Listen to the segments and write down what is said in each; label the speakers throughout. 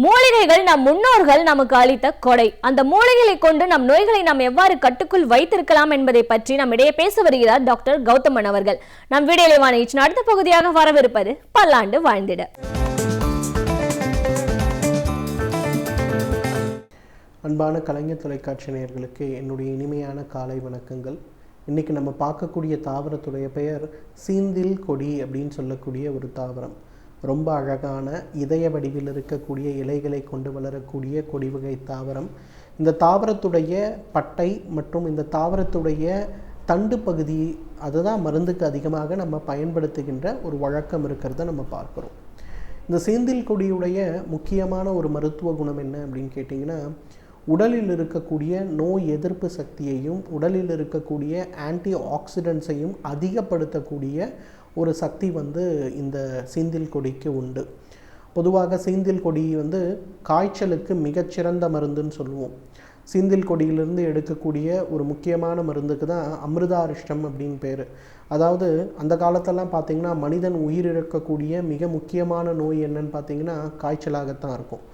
Speaker 1: மூலிகைகள் நம் முன்னோர்கள் நமக்கு அளித்த கொடை. அந்த மூலிகைகளை கொண்டு நம் நோய்களை நாம் எவ்வாறு கட்டுக்குள் வைத்திருக்கலாம் என்பதை பற்றி நம்மிடையே பேச வருகிறார் டாக்டர் கௌதமன் அவர்கள். நம் வீடியோவான அடுத்த பகுதியாக வரவிருப்பது பல்லாண்டு வாழ்ந்திட.
Speaker 2: அன்பான கலைஞர் தொலைக்காட்சி நேயர்களுக்கு என்னுடைய இனிமையான காலை வணக்கங்கள். இன்றைக்கி நம்ம பார்க்கக்கூடிய தாவரத்துடைய பெயர் சீந்தில் கொடி அப்படின்னு சொல்லக்கூடிய ஒரு தாவரம். ரொம்ப அழகான இதய வடிவில் இருக்கக்கூடிய இலைகளை கொண்டு வளரக்கூடிய கொடி வகை தாவரம். இந்த தாவரத்துடைய பட்டை மற்றும் இந்த தாவரத்துடைய தண்டு பகுதி அதுதான் மருந்துக்கு அதிகமாக நம்ம பயன்படுத்துகின்ற ஒரு வழக்கம் இருக்கிறத நம்ம பார்க்குறோம். இந்த சீந்தில் கொடியுடைய முக்கியமான ஒரு மருத்துவ குணம் என்ன அப்படின்னு கேட்டிங்கன்னா, உடலில் இருக்கக்கூடிய நோய் எதிர்ப்பு சக்தியையும் உடலில் இருக்கக்கூடிய ஆன்டி ஆக்சிடென்ட்ஸையும் அதிகப்படுத்தக்கூடிய ஒரு சக்தி இந்த சீந்தில் கொடிக்கு உண்டு. பொதுவாக சீந்தில் கொடி காய்ச்சலுக்கு மிகச்சிறந்த மருந்துன்னு சொல்லுவோம். சீந்தில் கொடியிலிருந்து எடுக்கக்கூடிய ஒரு முக்கியமான மருந்துக்கு தான் அமிர்தாரிஷ்டம் அப்படின்னு பேர். அதாவது அந்த காலத்தெல்லாம் பார்த்திங்கன்னா மனிதன் உயிரிழக்கக்கூடிய மிக முக்கியமான நோய் என்னன்னு பார்த்திங்கன்னா காய்ச்சலாகத்தான் இருக்கும்.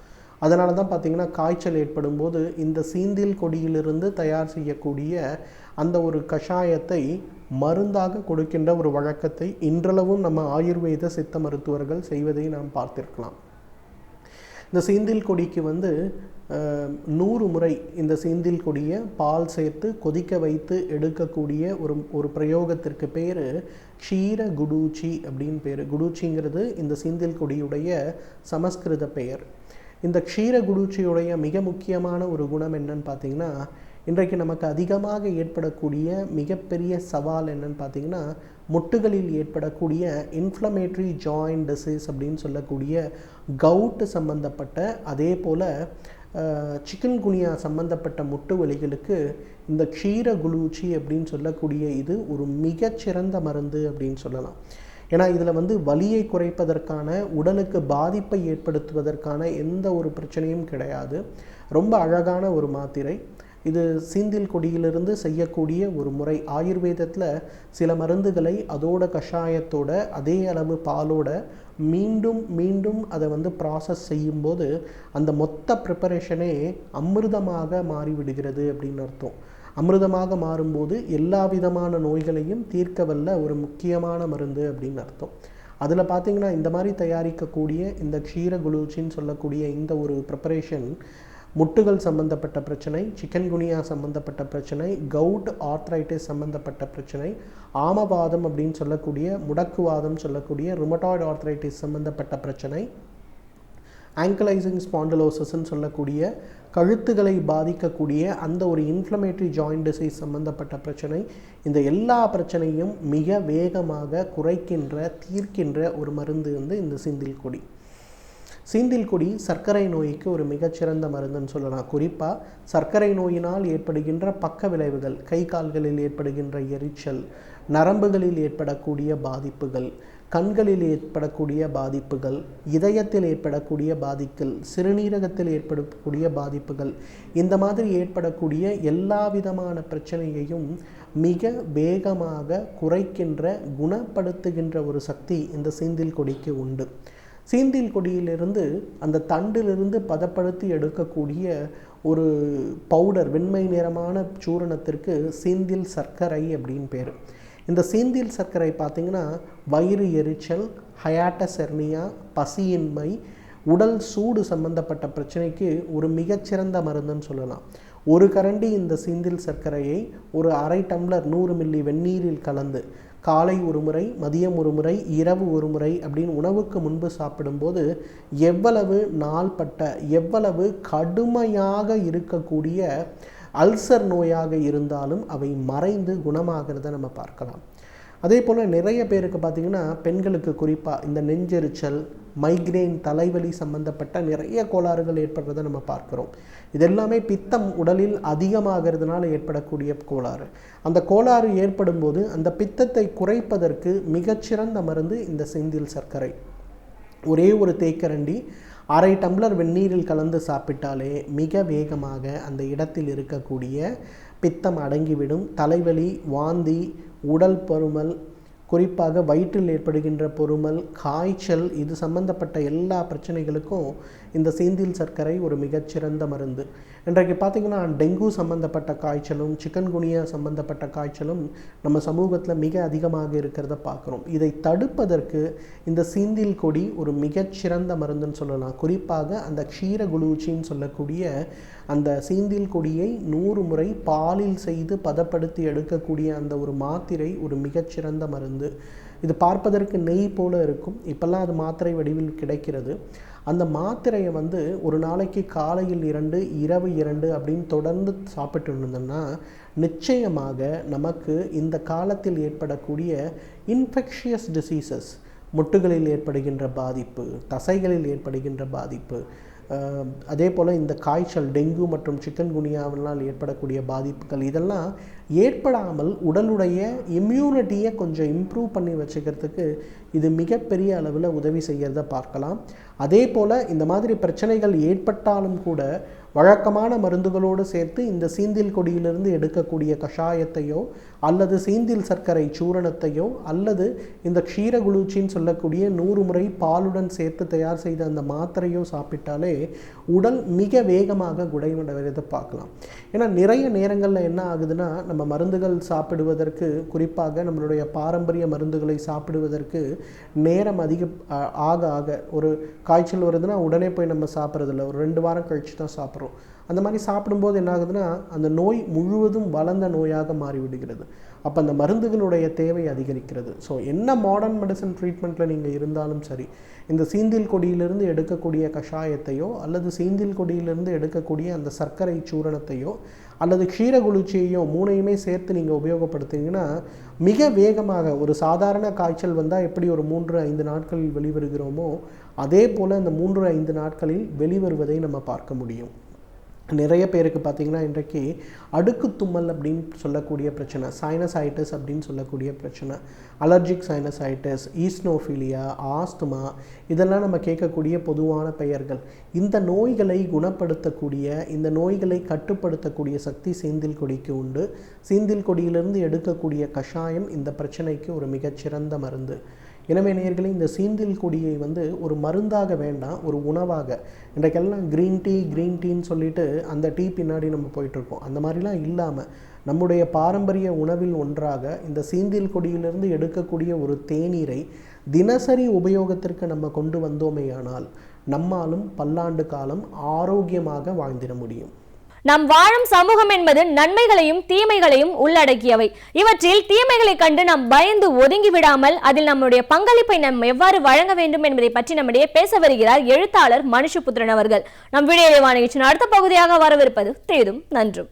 Speaker 2: அதனால தான் பார்த்திங்கன்னா காய்ச்சல் ஏற்படும் போது இந்த சீந்தில் கொடியிலிருந்து தயார் செய்யக்கூடிய அந்த ஒரு கஷாயத்தை மருந்தாக கொடுக்கின்ற ஒரு வழக்கத்தை இன்றளவும் நம்ம ஆயுர்வேத சித்த மருத்துவர்கள் செய்வதை நாம் பார்த்திருக்கலாம். இந்த சீந்தில் கொடிக்கு 100 முறை இந்த சீந்தில் கொடியை பால் சேர்த்து கொதிக்க வைத்து எடுக்கக்கூடிய ஒரு பிரயோகத்திற்கு பேர் க்ஷீர குடூச்சி அப்படின்னு பேர். குடூச்சிங்கிறது இந்த சீந்தில் கொடியுடைய சமஸ்கிருத பெயர். இந்த க்ஷீர குடூச்சியுடைய மிக முக்கியமான ஒரு குணம் என்னன்னு பார்த்திங்கன்னா, இன்றைக்கு நமக்கு அதிகமாக ஏற்படக்கூடிய மிகப்பெரிய சவால் என்னன்னு பார்த்திங்கன்னா, முட்டுகளில் ஏற்படக்கூடிய இன்ஃப்ளமேட்ரி ஜாயிண்ட் டிசீஸ் அப்படின்னு சொல்லக்கூடிய கவுட்டு சம்பந்தப்பட்ட, அதே போல் சிக்கன் குனியா சம்பந்தப்பட்ட முட்டு வலிகளுக்கு இந்த க்ஷீர குலூச்சி அப்படின்னு சொல்லக்கூடிய இது ஒரு மிகச்சிறந்த மருந்து அப்படின்னு சொல்லலாம். ஏன்னா இதில் வலியை குறைப்பதற்கான, உடலுக்கு பாதிப்பை ஏற்படுத்துவதற்கான எந்த ஒரு பிரச்சனையும் கிடையாது. ரொம்ப அழகான ஒரு மாத்திரை. இது சீந்தில் கொடியிலிருந்து செய்யக்கூடிய ஒரு முறை. ஆயுர்வேதத்தில் சில மருந்துகளை அதோட கஷாயத்தோட அதே அளவு பாலோட மீண்டும் மீண்டும் அதை ப்ராசஸ் செய்யும்போது அந்த மொத்த ப்ரிப்பரேஷனே அமிர்தமாக மாறிவிடுகிறது அப்படின்னு அர்த்தம். அமிர்தமாக மாறும்போது எல்லா விதமான நோய்களையும் தீர்க்க வல்ல ஒரு முக்கியமான மருந்து அப்படின்னு அர்த்தம். அதில் பார்த்திங்கன்னா இந்த மாதிரி தயாரிக்கக்கூடிய இந்த க்ஷீர குலூச்சின்னு சொல்லக்கூடிய இந்த ஒரு ப்ரிப்பரேஷன் முட்டுகள் சம்பந்தப்பட்ட பிரச்சனை, சிக்கன் குனியா சம்பந்தப்பட்ட பிரச்சனை, கவுட் ஆர்த்ரைட்டிஸ் சம்பந்தப்பட்ட பிரச்சனை, ஆமவாதம் அப்படின்னு சொல்லக்கூடிய முடக்குவாதம் சொல்லக்கூடிய ருமட்டாய்டு ஆர்த்ரைட்டிஸ் சம்பந்தப்பட்ட பிரச்சனை, ஆங்கிளைசிங் ஸ்பாண்டிலோசிஸ்ன்னு சொல்லக்கூடிய கழுத்துகளை பாதிக்கக்கூடிய அந்த ஒரு இன்ஃப்ளமேட்டரி ஜாயிண்ட் டிசீஸ் சம்பந்தப்பட்ட பிரச்சனை, இந்த எல்லா பிரச்சனையும் மிக வேகமாக தீர்க்கின்ற ஒரு மருந்து இந்த சீந்தில் கொடி. சீந்தில் கொடி சர்க்கரை நோய்க்கு ஒரு மிகச்சிறந்த மருந்துன்னு சொல்லலாம். குறிப்பாக சர்க்கரை நோயினால் ஏற்படுகின்ற பக்க விளைவுகள், கை கால்களில் ஏற்படுகின்ற எரிச்சல், நரம்புகளில் ஏற்படக்கூடிய பாதிப்புகள், கண்களில் ஏற்படக்கூடிய பாதிப்புகள், இதயத்தில் ஏற்படக்கூடிய பாதிப்புகள், சிறுநீரகத்தில் ஏற்படக்கூடிய பாதிப்புகள், இந்த மாதிரி ஏற்படக்கூடிய எல்லா விதமான பிரச்சனையையும் மிக வேகமாக குறைக்கின்ற, குணப்படுத்துகின்ற ஒரு சக்தி இந்த சீந்தில் கொடிக்கு உண்டு. சீந்தில் கொடியிலிருந்து அந்த தண்டிலிருந்து பதப்படுத்தி எடுக்கக்கூடிய ஒரு பவுடர், வெண்மை நிறமான சூரணத்திற்கு சீந்தில் சர்க்கரை அப்படின்னு பேர். இந்த சீந்தில் சர்க்கரை பார்த்திங்கன்னா வயிறு எரிச்சல், ஹயாட்டஸ் ஹெர்னியா, பசியின்மை, உடல் சூடு சம்பந்தப்பட்ட பிரச்சனைக்கு ஒரு மிகச்சிறந்த மருந்துன்னு சொல்லலாம். ஒரு கரண்டி இந்த சீந்தில் சர்க்கரையை ஒரு அரை டம்ளர் 100 மில்லி வெந்நீரில் கலந்து காலை ஒரு முறை, மதியம் ஒரு முறை, இரவு ஒரு முறை அப்படின்னு உணவுக்கு முன்பு சாப்பிடும்போது எவ்வளவு நாள்பட்ட, எவ்வளவு கடுமையாக இருக்கக்கூடிய அல்சர் நோயாக இருந்தாலும் அவை மறைந்து குணமாகிறத நம்ம பார்க்கலாம். அதே போல் நிறைய பேருக்கு பார்த்திங்கன்னா, பெண்களுக்கு குறிப்பாக இந்த நெஞ்செரிச்சல், மைக்ரேன், தலைவலி சம்பந்தப்பட்ட நிறைய கோளாறுகள் ஏற்படுறதை நம்ம பார்க்குறோம். இதெல்லாமே பித்தம் உடலில் அதிகமாகிறதுனால ஏற்படக்கூடிய கோளாறு. அந்த கோளாறு ஏற்படும் போது அந்த பித்தத்தை குறைப்பதற்கு மிகச்சிறந்த மருந்து இந்த செந்தில் சர்க்கரை. ஒரே ஒரு தேக்கரண்டி 1/2 டம்ளர் வெந்நீரில் கலந்து சாப்பிட்டாலே மிக வேகமாக அந்த இடத்தில் இருக்கக்கூடிய பித்தம் அடங்கிவிடும். தலைவலி, வாந்தி, உடல் பருமல், குறிப்பாக வயிற்றில் ஏற்படுகின்ற பொறுமல், காய்ச்சல், இது சம்பந்தப்பட்ட எல்லா பிரச்சனைகளுக்கும் இந்த செந்தில் சர்க்கரை ஒரு மிகச்சிறந்த மருந்து. இன்றைக்கு பார்த்திங்கன்னா டெங்கு சம்பந்தப்பட்ட காய்ச்சலும் சிக்கன்குனியா சம்பந்தப்பட்ட காய்ச்சலும் நம்ம சமூகத்தில் மிக அதிகமாக இருக்கிறத பார்க்குறோம். இதை தடுப்பதற்கு இந்த சீந்தில் கொடி ஒரு மிகச்சிறந்த மருந்துன்னு சொல்லலாம். குறிப்பாக அந்த க்ஷீரகுலூச்சின்னு சொல்லக்கூடிய அந்த சீந்தில் கொடியை 100 முறை பாலில் செய்து பதப்படுத்தி எடுக்கக்கூடிய அந்த ஒரு மாத்திரை ஒரு மிகச்சிறந்த மருந்து. இது பார்ப்பதற்கு நெய் போல இருக்கும். இப்போல்லாம் அது மாத்திரை வடிவில் கிடைக்கிறது. அந்த மாத்திரையை ஒரு நாளைக்கு காலையில் 2, இரவு 2 அப்படின்னு தொடர்ந்து சாப்பிட்டு இருந்தோம்னா நிச்சயமாக நமக்கு இந்த காலத்தில் ஏற்படக்கூடிய இன்ஃபெக்ஷியஸ் டிசீசஸ், முட்டுகளில் ஏற்படுகின்ற பாதிப்பு, தசைகளில் ஏற்படுகின்ற பாதிப்பு, அதே போல் இந்த காய்ச்சல், டெங்கு மற்றும் சிக்கன்குனியாவினால் ஏற்படக்கூடிய பாதிப்புகள், இதெல்லாம் ஏற்படாமல் உடலுடைய இம்யூனிட்டியை கொஞ்சம் இம்ப்ரூவ் பண்ணி வச்சுக்கிறதுக்கு இது மிகப்பெரிய அளவில் உதவி செய்கிறத பார்க்கலாம். அதே போல் இந்த மாதிரி பிரச்சனைகள் ஏற்பட்டாலும் கூட வழக்கமான மருந்துகளோடு சேர்த்து இந்த சீந்தில் கொடியிலிருந்து எடுக்கக்கூடிய கஷாயத்தையோ அல்லது சீந்தில் சர்க்கரை சூரணத்தையோ அல்லது இந்த க்ஷீரகுலூச்சின்னு சொல்லக்கூடிய 100 முறை பாலுடன் சேர்த்து தயார் செய்த அந்த மாத்திரையோ சாப்பிட்டாலே உடல் மிக வேகமாக குணமடைவதை பார்க்கலாம். ஏன்னா நிறைய நேரங்களில் என்ன ஆகுதுன்னா, நம்ம மருந்துகள் சாப்பிடுவதற்கு, குறிப்பாக நம்மளுடைய பாரம்பரிய மருந்துகளை சாப்பிடுவதற்கு நேரம் ஆக ஆக, ஒரு காய்ச்சல் வருதுன்னா உடனே போய் நம்ம சாப்பிட்றதில்ல, ஒரு 2 வாரம் கழித்து தான் சாப்பிட்றோம். அந்த மாதிரி சாப்பிடும்போது என்ன ஆகுதுன்னா அந்த நோய் முழுவதும் வளர்ந்த நோயாக மாறிவிடுகிறது. அப்போ அந்த மருந்துகளுடைய தேவை அதிகரிக்கிறது. ஸோ என்ன மாடர்ன் மெடிசன் ட்ரீட்மெண்ட்டில் நீங்கள் இருந்தாலும் சரி, இந்த சீந்தில் கொடியிலிருந்து எடுக்கக்கூடிய கஷாயத்தையோ அல்லது சீந்தில் கொடியிலிருந்து எடுக்கக்கூடிய அந்த சர்க்கரை சூரணத்தையோ அல்லது க்ஷீரகுலூச்சியையோ 3யுமே சேர்த்து நீங்கள் உபயோகப்படுத்திங்கன்னா மிக வேகமாக, ஒரு சாதாரண காய்ச்சல் வந்தால் எப்படி ஒரு 3-5 நாட்களில் வெளிவருகிறோமோ அதே போல் அந்த 3-5 நாட்களில் வெளிவருவதை நம்ம பார்க்க முடியும். நிறைய பேருக்கு பார்த்திங்கன்னா இன்றைக்கு அடுக்கு தும்மல் அப்படின்னு சொல்லக்கூடிய பிரச்சனை, சைனசைட்டிஸ் அப்படின்னு சொல்லக்கூடிய பிரச்சனை, அலர்ஜிக் சைனசைட்டிஸ், ஈஸ்னோஃபிலியா, ஆஸ்துமா, இதெல்லாம் நம்ம கேட்கக்கூடிய பொதுவான பெயர்கள். இந்த நோய்களை குணப்படுத்தக்கூடிய, இந்த நோய்களை கட்டுப்படுத்தக்கூடிய சக்தி சீந்தில் கொடிக்கு உண்டு. சீந்தில் கொடியிலிருந்து எடுக்கக்கூடிய கஷாயம் இந்த பிரச்சனைக்கு ஒரு மிகச்சிறந்த மருந்து. எனவே நேயர்களே, இந்த சீந்தில் கொடியை ஒரு மருந்தாக வேண்டாம், ஒரு உணவாக. இன்றைக்கெல்லாம் க்ரீன் டீன்னு சொல்லிட்டு அந்த டீ பின்னாடி நம்ம போயிட்டுருக்கோம். அந்த மாதிரிலாம் இல்லாமல் நம்முடைய பாரம்பரிய உணவில் ஒன்றாக இந்த சீந்தில் கொடியிலிருந்து எடுக்கக்கூடிய ஒரு தேநீரை தினசரி உபயோகத்திற்கு நம்ம கொண்டு வந்தோமேயானால் நம்மாலும் பல்லாண்டு காலம் ஆரோக்கியமாக வாழ்ந்திட முடியும்.
Speaker 1: நாம் வாழும் சமூகம் என்பது நன்மைகளையும் தீமைகளையும் உள்ளடக்கியவை. இவற்றில் தீமைகளை கண்டு நாம் பயந்து ஒதுங்கி விடாமல் அதில் நம்முடைய பங்களிப்பை நாம் எவ்வாறு வழங்க வேண்டும் என்பதை பற்றி நம்மிடையே பேச வருகிறார் எழுத்தாளர் மனுஷபுத்திரன் அவர்கள். நம் வீடியோ நிகழ்ச்சியின் அடுத்த பகுதியாக வரவிருப்பது தேதும் நன்றும்.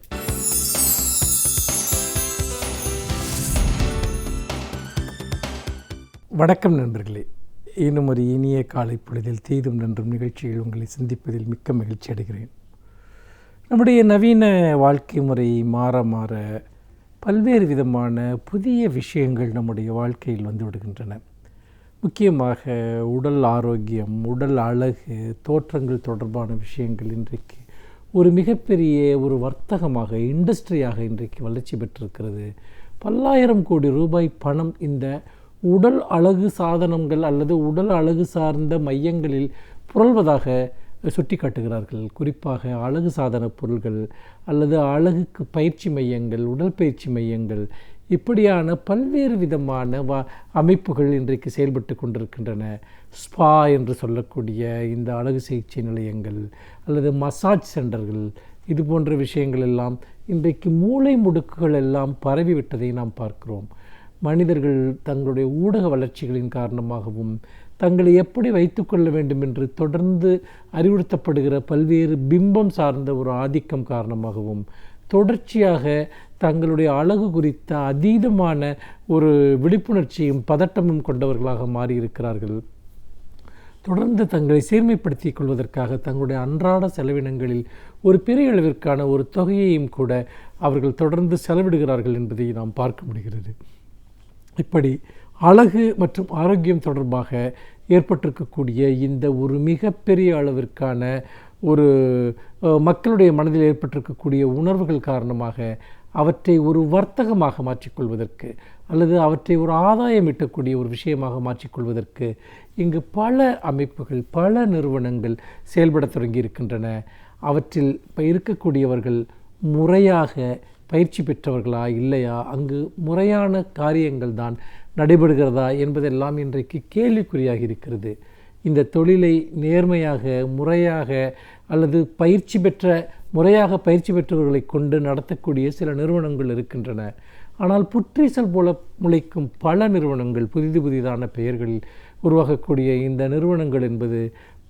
Speaker 3: வணக்கம் நண்பர்களே, இன்னும் ஒரு இனிய காலை பொழுதில் தேதும் நன்றும் நிகழ்ச்சியில் உங்களை சந்திப்பதில் மிக்க மகிழ்ச்சி அடைகிறேன். நம்முடைய நவீன வாழ்க்கை முறை மாற மாற பல்வேறு விதமான புதிய விஷயங்கள் நம்முடைய வாழ்க்கையில் வந்து விடுகின்றன. முக்கியமாக உடல் ஆரோக்கியம், உடல் அழகு, தோற்றங்கள் தொடர்பான விஷயங்கள் இன்றைக்கு ஒரு மிகப்பெரிய ஒரு வர்த்தகமாக, இண்டஸ்ட்ரியாக இன்றைக்கு வளர்ச்சி பெற்றிருக்கிறது. பல்லாயிரம் கோடி ரூபாய் பணம் இந்த உடல் அழகு சாதனங்கள் அல்லது உடல் அழகு சார்ந்த மையங்களில் புரள்வதாக சுட்டி காட்டுகிறார்கள். குறிப்பாக அழகு சாதன பொருள்கள் அல்லது அழகுக்கு பயிற்சி மையங்கள், உடற்பயிற்சி மையங்கள், இப்படியான பல்வேறு விதமான அமைப்புகள் இன்றைக்கு செயல்பட்டு கொண்டிருக்கின்றன. ஸ்பா என்று சொல்லக்கூடிய இந்த அழகு சிகிச்சை நிலையங்கள் அல்லது மசாஜ் சென்டர்கள், இது போன்ற விஷயங்கள் எல்லாம் இன்றைக்கு மூளை முடுக்குகள் எல்லாம் பரவிவிட்டதை நாம் பார்க்கிறோம். மனிதர்கள் தங்களுடைய ஊடக வளர்ச்சிகளின் காரணமாகவும் தங்களை எப்படி வைத்துக்கொள்ள வேண்டும் என்று தொடர்ந்து அறிவுறுத்தப்படுகிற பல்வேறு பிம்பம் சார்ந்த ஒரு ஆதிக்கம் காரணமாகவும் தொடர்ச்சியாக தங்களுடைய அழகு குறித்த அதீதமான ஒரு விழிப்புணர்ச்சியும் பதட்டமும் கொண்டவர்களாக மாறியிருக்கிறார்கள். தொடர்ந்து தங்களை சீர்மைப்படுத்திக் கொள்வதற்காக தங்களுடைய அன்றாட செலவினங்களில் ஒரு பெரிய அளவிற்கான ஒரு தொகையையும் கூட அவர்கள் தொடர்ந்து செலவிடுகிறார்கள் என்பதை நாம் பார்க்க முடிகிறது. இப்படி அழகு மற்றும் ஆரோக்கியம் தொடர்பாக ஏற்பட்டிருக்கக்கூடிய இந்த ஒரு மிகப்பெரிய அளவிற்கான ஒரு மக்களுடைய மனதில் ஏற்பட்டிருக்கக்கூடிய உணர்வுகள் காரணமாக அவற்றை ஒரு வர்த்தகமாக மாற்றிக்கொள்வதற்கு அல்லது அவற்றை ஒரு ஆதாயம் ஈட்டக்கூடிய ஒரு விஷயமாக மாற்றிக்கொள்வதற்கு இங்கு பல அமைப்புகள், பல நிறுவனங்கள் செயல்பட தொடங்கி இருக்கின்றன. அவற்றில் இருக்கக்கூடியவர்கள் முறையாக பயிற்சி பெற்றவர்களா இல்லையா, அங்கு முறையான காரியங்கள் தான் நடைபெறுகிறதா என்பதெல்லாம் இன்றைக்கு கேள்விக்குறியாக இருக்கிறது. இந்த தொழிலை நேர்மையாக, முறையாக அல்லது முறையாக பயிற்சி பெற்றவர்களை கொண்டு நடத்தக்கூடிய சில நிறுவனங்கள் இருக்கின்றன. ஆனால் புற்றீசல் போல முளைக்கும் பல நிறுவனங்கள், புதிதான பெயர்களில் உருவாகக்கூடிய இந்த நிறுவனங்கள் என்பது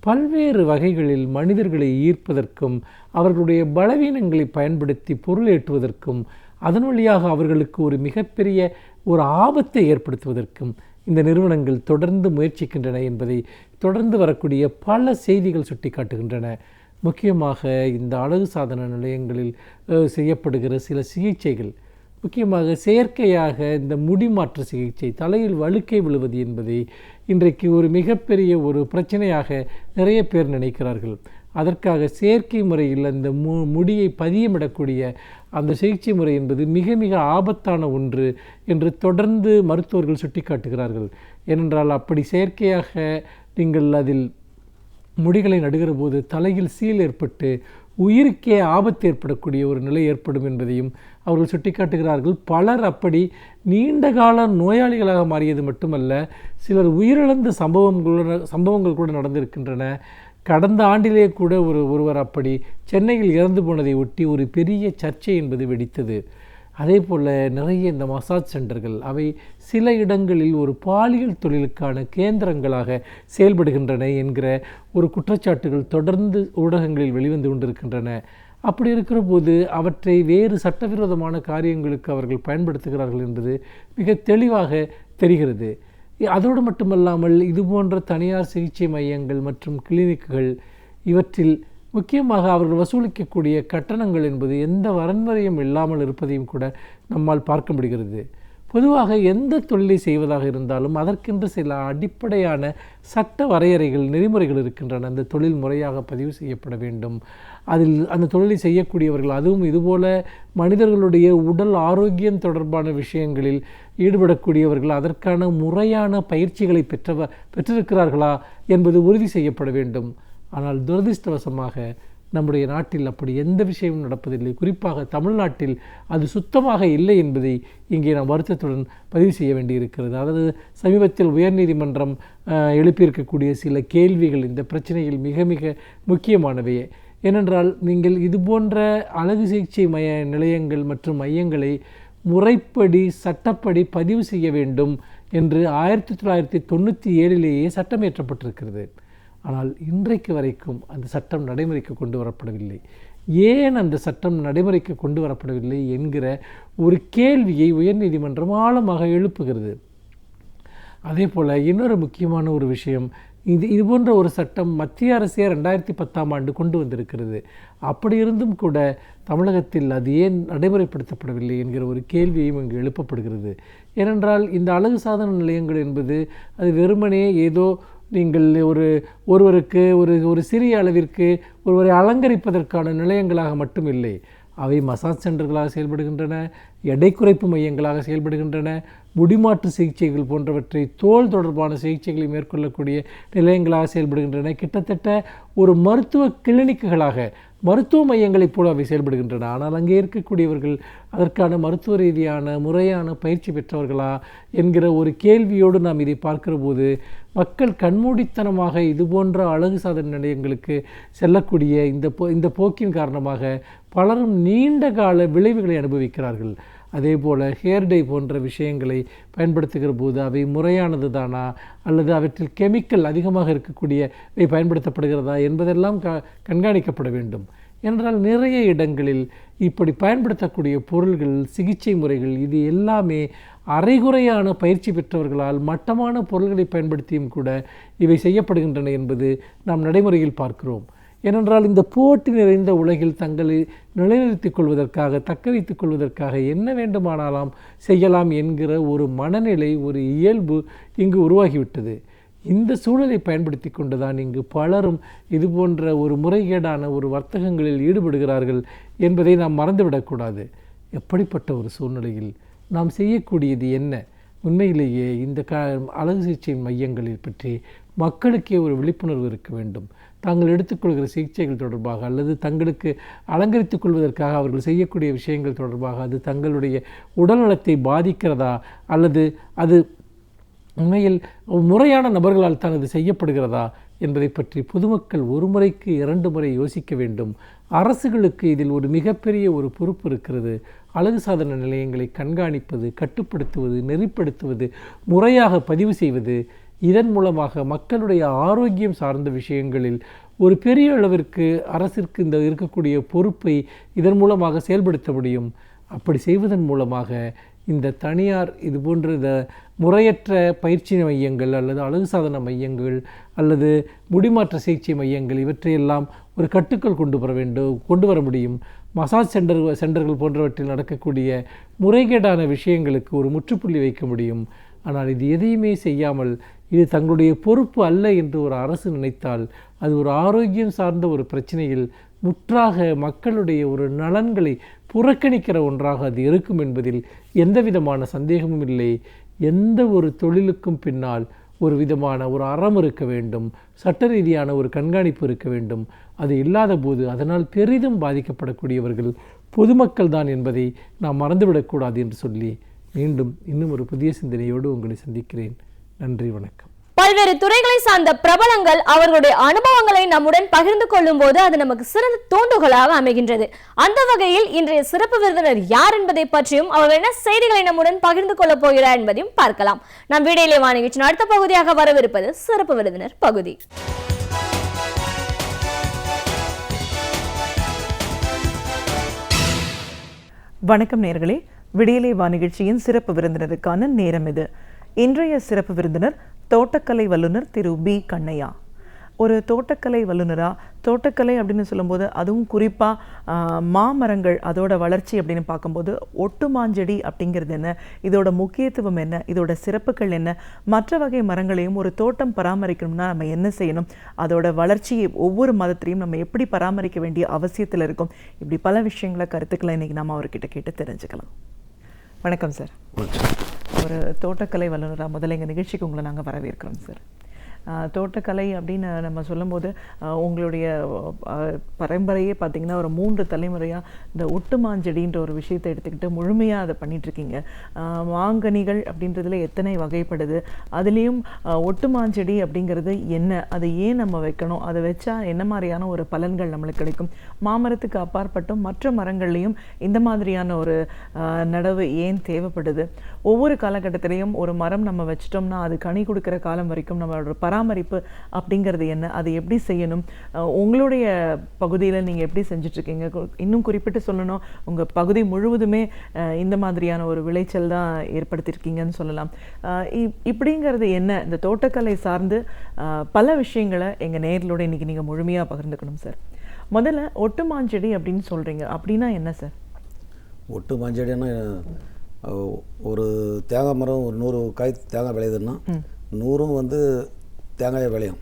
Speaker 3: பல்வேறு வகைகளில் மனிதர்களை ஈர்ப்பதற்கும் அவர்களுடைய பலவீனங்களை பயன்படுத்தி பொருள் ஏற்றுவதற்கும் அதன் வழியாக அவர்களுக்கு ஒரு மிகப்பெரிய ஒரு ஆபத்தை ஏற்படுத்துவதற்கும் இந்த நிறுவனங்கள் தொடர்ந்து முயற்சிக்கின்றன என்பதை தொடர்ந்து வரக்கூடிய பல செய்திகள் சுட்டி காட்டுகின்றன. முக்கியமாக இந்த அழகு சாதன நிலையங்களில் செய்யப்படுகிற சில சிகிச்சைகள், முக்கியமாக செயற்கையாக இந்த முடி மாற்று சிகிச்சை, தலையில் வழுக்கை விழுவது என்பதை இன்றைக்கு ஒரு மிகப்பெரிய ஒரு பிரச்சனையாக நிறைய பேர் நினைக்கிறார்கள். அதற்காக செயற்கை முறையில் அந்த முடியை பதியமிடக்கூடிய அந்த சிகிச்சை முறை என்பது மிக மிக ஆபத்தான ஒன்று என்று தொடர்ந்து மருத்துவர்கள் சுட்டிக்காட்டுகிறார்கள். ஏனென்றால் அப்படி செயற்கையாக நீங்கள் அதில் முடிகளை நடுகிற போது தலையில் சீல் ஏற்பட்டு உயிருக்கே ஆபத்து ஏற்படக்கூடிய ஒரு நிலை ஏற்படும் என்பதையும் அவர்கள் சுட்டிக்காட்டுகிறார்கள். பலர் அப்படி நீண்ட கால நோயாளிகளாக மாறியது மட்டுமல்ல, சிலர் உயிரிழந்த சம்பவங்கள் கூட நடந்திருக்கின்றன. கடந்த ஆண்டிலே கூட ஒருவர் அப்படி சென்னையில் இறந்து போனதை ஒட்டி ஒரு பெரிய சர்ச்சை என்பது வெடித்தது. அதே போல் நிறைய இந்த மசாஜ் சென்டர்கள் அவை சில இடங்களில் ஒரு பாலியல் தொழிலுக்கான கேந்திரங்களாக செயல்படுகின்றன என்கிற ஒரு குற்றச்சாட்டுகள் தொடர்ந்து ஊடகங்களில் வெளிவந்து கொண்டிருக்கின்றன. அப்படி இருக்கிற போது அவற்றை வேறு சட்டவிரோதமான காரியங்களுக்கு அவர்கள் பயன்படுத்துகிறார்கள் என்பது மிக தெளிவாக தெரிகிறது. அதோடு மட்டுமல்லாமல் இதுபோன்ற தனியார் சிகிச்சை மையங்கள் மற்றும் கிளினிக்குகள் இவற்றில் முக்கியமாக அவர்கள் வசூலிக்கக்கூடிய கட்டணங்கள் என்பது எந்த வரன்முறையும் இல்லாமல் இருப்பதையும் கூட நம்மால் பார்க்க முடிகிறது. பொதுவாக எந்த தொழிலை செய்வதாக இருந்தாலும் அதற்கென்று சில அடிப்படையான சட்ட வரையறைகள், நெறிமுறைகள் இருக்கின்றன. அந்த தொழில் முறையாக பதிவு செய்யப்பட வேண்டும். அதில் அந்த தொழிலை செய்யக்கூடியவர்கள், அதுவும் இதுபோல மனிதர்களுடைய உடல் ஆரோக்கியம் தொடர்பான விஷயங்களில் ஈடுபடக்கூடியவர்கள் அதற்கான முறையான பயிற்சிகளை பெற்றிருக்கிறார்களா என்பது உறுதி செய்யப்பட வேண்டும். ஆனால் துரதிர்ஷ்டவசமாக நம்முடைய நாட்டில் அப்படி எந்த விஷயமும் நடப்பதில்லை. குறிப்பாக தமிழ்நாட்டில் அது சுத்தமாக இல்லை என்பதை இங்கே நாம் வருத்தத்துடன் பதிவு செய்ய வேண்டியிருக்கிறது. அதாவது சமீபத்தில் உயர்நீதிமன்றம் எழுப்பியிருக்கக்கூடிய சில கேள்விகள் இந்த பிரச்சனையில் மிக மிக முக்கியமானவை. ஏனென்றால் நீங்கள் இதுபோன்ற அழகு சிகிச்சை நிலையங்கள் மற்றும் மையங்களை முறைப்படி சட்டப்படி பதிவு செய்ய வேண்டும் என்று 1997 சட்டம் இயற்றப்பட்டிருக்கிறது. ஆனால் இன்றைக்கு வரைக்கும் அந்த சட்டம் நடைமுறைக்கு கொண்டு வரப்படவில்லை. ஏன் அந்த சட்டம் நடைமுறைக்கு கொண்டு வரப்படவில்லை என்கிற ஒரு கேள்வியை உயர்நீதிமன்றம் ஆழமாக எழுப்புகிறது. அதே போல் இன்னொரு முக்கியமான ஒரு விஷயம், இது போன்ற ஒரு சட்டம் மத்திய அரசே 2010 கொண்டு வந்திருக்கிறது. அப்படி இருந்தும் கூட தமிழகத்தில் அது ஏன் நடைமுறைப்படுத்தப்படவில்லை என்கிற ஒரு கேள்வியும் இங்கு எழுப்பப்படுகிறது. ஏனென்றால் இந்த அழகு சாதன நிலையங்கள் என்பது அது வெறுமனே ஏதோ நீங்கள் ஒருவருக்கு ஒரு சிறிய அளவிற்கு ஒருவரை அலங்கரிப்பதற்கான நிலையங்களாக மட்டும் இல்லை. அவை மசாஜ் சென்டர்களாக செயல்படுகின்றன, எடை குறைப்பு மையங்களாக செயல்படுகின்றன, முடிமாற்று சிகிச்சைகள் போன்றவற்றை, தோல் தொடர்பான சிகிச்சைகளை மேற்கொள்ளக்கூடிய நிலையங்களாக செயல்படுகின்றன. கிட்டத்தட்ட ஒரு மருத்துவ கிளினிக்குகளாக, மருத்துவ மையங்களைப் போல அவை செயல்படுகின்றன. ஆனால் அங்கே இருக்கக்கூடியவர்கள் அதற்கான மருத்துவ ரீதியான முறையான பயிற்சி பெற்றவர்களா என்கிற ஒரு கேள்வியோடு நாம் இதை பார்க்கிற போது மக்கள் கண்மூடித்தனமாக இதுபோன்ற அழகு சாதன நிலையங்களுக்கு செல்லக்கூடிய இந்த போக்கின் காரணமாக பலரும் நீண்ட கால விளைவுகளை அனுபவிக்கிறார்கள். அதே போல் ஹேர் டை போன்ற விஷயங்களை பயன்படுத்துகிற போது அவை முறையானது தானா அல்லது அவற்றில் கெமிக்கல் அதிகமாக இருக்கக்கூடியவை பயன்படுத்தப்படுகிறதா என்பதெல்லாம் கண்காணிக்கப்பட வேண்டும். என்றால் நிறைய இடங்களில் இப்படி பயன்படுத்தக்கூடிய பொருள்கள், சிகிச்சை முறைகள் இது எல்லாமே அரைகுறையான பயிற்சி பெற்றவர்களால் மட்டமான பொருள்களை பயன்படுத்தியும் கூட இவை செய்யப்படுகின்றன என்பது நாம் நடைமுறையில் பார்க்கிறோம். ஏனென்றால் இந்த போட்டி நிறைந்த உலகில் தங்களை நிலைநிறுத்திக் கொள்வதற்காக, தக்க வைத்துக் கொள்வதற்காக என்ன வேண்டுமானாலும் செய்யலாம் என்கிற ஒரு மனநிலை, ஒரு இயல்பு இங்கு உருவாகிவிட்டது. இந்த சூழலை பயன்படுத்தி கொண்டுதான் இங்கு பலரும் இது போன்ற ஒரு முறைகேடான ஒரு வர்த்தகங்களில் ஈடுபடுகிறார்கள் என்பதை நாம் மறந்துவிடக்கூடாது. எப்படிப்பட்ட ஒரு சூழ்நிலையில் நாம் செய்யக்கூடியது என்ன? உண்மையிலேயே இந்த அழகு சிகிச்சை மையங்களில் பற்றி மக்களுக்கே ஒரு விழிப்புணர்வு இருக்க வேண்டும். தாங்கள் எடுத்துக்கொள்கிற சிகிச்சைகள் தொடர்பாக அல்லது தங்களுக்கு அலங்கரித்துக் கொள்வதற்காக அவர்கள் செய்யக்கூடிய விஷயங்கள் தொடர்பாக அது தங்களுடைய உடல்நலத்தை பாதிக்கிறதா அல்லது அது உண்மையில் முறையான நபர்களால் தான் அது செய்யப்படுகிறதா என்பதை பற்றி பொதுமக்கள் ஒரு முறைக்கு 2 முறை யோசிக்க வேண்டும். அரசுகளுக்கு இதில் ஒரு மிகப்பெரிய ஒரு பொறுப்பு இருக்கிறது. அழகு சாதன நிலையங்களை கண்காணிப்பது, கட்டுப்படுத்துவது, நெறிப்படுத்துவது, முறையாக பதிவு செய்வது, இதன் மூலமாக மக்களுடைய ஆரோக்கியம் சார்ந்த விஷயங்களில் ஒரு பெரிய அளவிற்கு அரசிற்கு இந்த இருக்கக்கூடிய பொறுப்பை இதன் மூலமாக செயல்படுத்த முடியும். அப்படி செய்வதன் மூலமாக இந்த தனியார் இது போன்ற இந்த முறையற்ற பயிற்சி மையங்கள் அல்லது அழகு சாதன மையங்கள் அல்லது முடிமாற்ற சிகிச்சை மையங்கள் இவற்றையெல்லாம் ஒரு கட்டுக்குள் கொண்டு வர முடியும். மசாஜ் சென்டர்கள் போன்றவற்றில் நடக்கக்கூடிய முறைகேடான விஷயங்களுக்கு ஒரு முற்றுப்புள்ளி வைக்க முடியும். ஆனால் இது எதையுமே செய்யாமல் இது தங்களுடைய பொறுப்பு அல்ல என்று ஒரு அரசு நினைத்தால் அது ஒரு ஆரோக்கியம் சார்ந்த ஒரு பிரச்சனையில் முற்றாக மக்களுடைய ஒரு நலன்களை புறக்கணிக்கிற ஒன்றாக அது இருக்கும் என்பதில் எந்த விதமான சந்தேகமும் இல்லை. எந்த ஒரு தொழிலுக்கும் பின்னால் ஒரு விதமான ஒரு அறம் இருக்க வேண்டும், சட்ட ரீதியான ஒரு கண்காணிப்பு இருக்க வேண்டும். அது இல்லாத போது அதனால் பெரிதும் பாதிக்கப்படக்கூடியவர்கள் பொதுமக்கள் தான் என்பதை நாம் மறந்துவிடக்கூடாது என்று சொல்லி மீண்டும் இன்னும் ஒரு புதிய சிந்தனையோடு உங்களை சந்திக்கிறேன். நன்றி, வணக்கம்.
Speaker 1: பல்வேறு துறைகளை சார்ந்த பிரபலங்கள் அவர்களுடைய அனுபவங்களை நம்முடன் பகிர்ந்து கொள்ளும் போது அது நமக்கு சிறந்த தூண்டுகோலாக அமைகின்றது. அந்த வகையில் இன்றைய சிறப்பு விருந்தினர் யார் என்பதை பற்றியும் அவர் என்ன செய்திகளை நம்முடன் பகிர்ந்து கொள்ளப் போகிறார் என்பதையும் பார்க்கலாம். நம் வீடியோலே வானிகிச்சின் அடுத்த பகுதியாக வரவிருப்பது சிறப்பு விருந்தினர் பகுதி.
Speaker 4: வணக்கம் நேயர்களே, விடியலை வானிகழ்ச்சியின் சிறப்பு விருந்தினருக்கான நேரம் இது. இன்றைய சிறப்பு விருந்தினர் தோட்டக்கலை வல்லுநர் திரு பி. கண்ணையா. ஒரு தோட்டக்கலை வல்லுநராக, தோட்டக்கலை அப்படின்னு சொல்லும்போது அதுவும் குறிப்பாக மாமரங்கள் அதோட வளர்ச்சி அப்படின்னு பார்க்கும்போது ஒட்டு மாஞ்செடி அப்படிங்கிறது என்ன, இதோட முக்கியத்துவம் என்ன, இதோட சிறப்புகள் என்ன, மற்ற வகை மரங்களையும் ஒரு தோட்டம் பராமரிக்கணும்னா நம்ம என்ன செய்யணும், அதோட வளர்ச்சியை ஒவ்வொரு மதத்திலையும் நம்ம எப்படி பராமரிக்க வேண்டிய அவசியத்தில் இருக்கும், இப்படி பல விஷயங்களை கருத்துக்களை இன்றைக்கி நம்ம அவர்கிட்ட கேட்டு தெரிஞ்சுக்கலாம். வணக்கம் சார். ஒரு தோட்டக்கலை வல்லுநராக முதல்ல எங்கள் நிகழ்ச்சிக்கு உங்களை நாங்கள் வரவேற்கிறோம் சார். தோட்டக்கலை அப்படின்னு நம்ம சொல்லும்போது உங்களுடைய பரம்பரையே பார்த்திங்கன்னா ஒரு 3 தலைமுறையாக இந்த ஒட்டு மாஞ்செடின்ற ஒரு விஷயத்தை எடுத்துக்கிட்டு முழுமையாக அதை பண்ணிகிட்ருக்கீங்க. மாங்கனிகள் அப்படின்றதுல எத்தனை வகைப்படுது, அதுலேயும் ஒட்டு மாஞ்செடி அப்படிங்கிறது என்ன, அதை ஏன் நம்ம வைக்கணும், அதை வச்சா என்ன மாதிரியான ஒரு பலன்கள் நம்மளுக்கு கிடைக்கும், மாமரத்துக்கு அப்பாற்பட்டும் மற்ற மரங்கள்லேயும் இந்த மாதிரியான ஒரு நடவு ஏன் தேவைப்படுது, ஒவ்வொரு காலகட்டத்திலையும் ஒரு மரம் நம்ம வச்சிட்டோம்னா அது கனி கொடுக்குற காலம் வரைக்கும் நம்மளோட பராமரிப்பு அப்படிங்கிறது என்ன, அதை எப்படி செய்யணும், உங்களுடைய பகுதியில் நீங்கள் எப்படி செஞ்சிட்ருக்கீங்க, இன்னும் குறிப்பிட்டு சொல்லணும் உங்கள் பகுதி முழுவதுமே இந்த மாதிரியான ஒரு விளைச்சல் தான் ஏற்படுத்தியிருக்கீங்கன்னு சொல்லலாம். இப்படிங்கிறது என்ன, இந்த தோட்டக்கலை சார்ந்து பல விஷயங்களை எங்கள் நேயர்களோட இன்றைக்கி நீங்கள் முழுமையாக பகிர்ந்துக்கணும் சார். முதல்ல ஒட்டு மாஞ்செடி அப்படின்னு சொல்கிறீங்க, அப்படின்னா என்ன சார்?
Speaker 5: ஒட்டு மாஞ்செடின்னா ஒரு தேங்காய் மரம் ஒரு 100 காய் தேங்காய் விளையுதுன்னா 100 வந்து தேங்காயை விளையும்.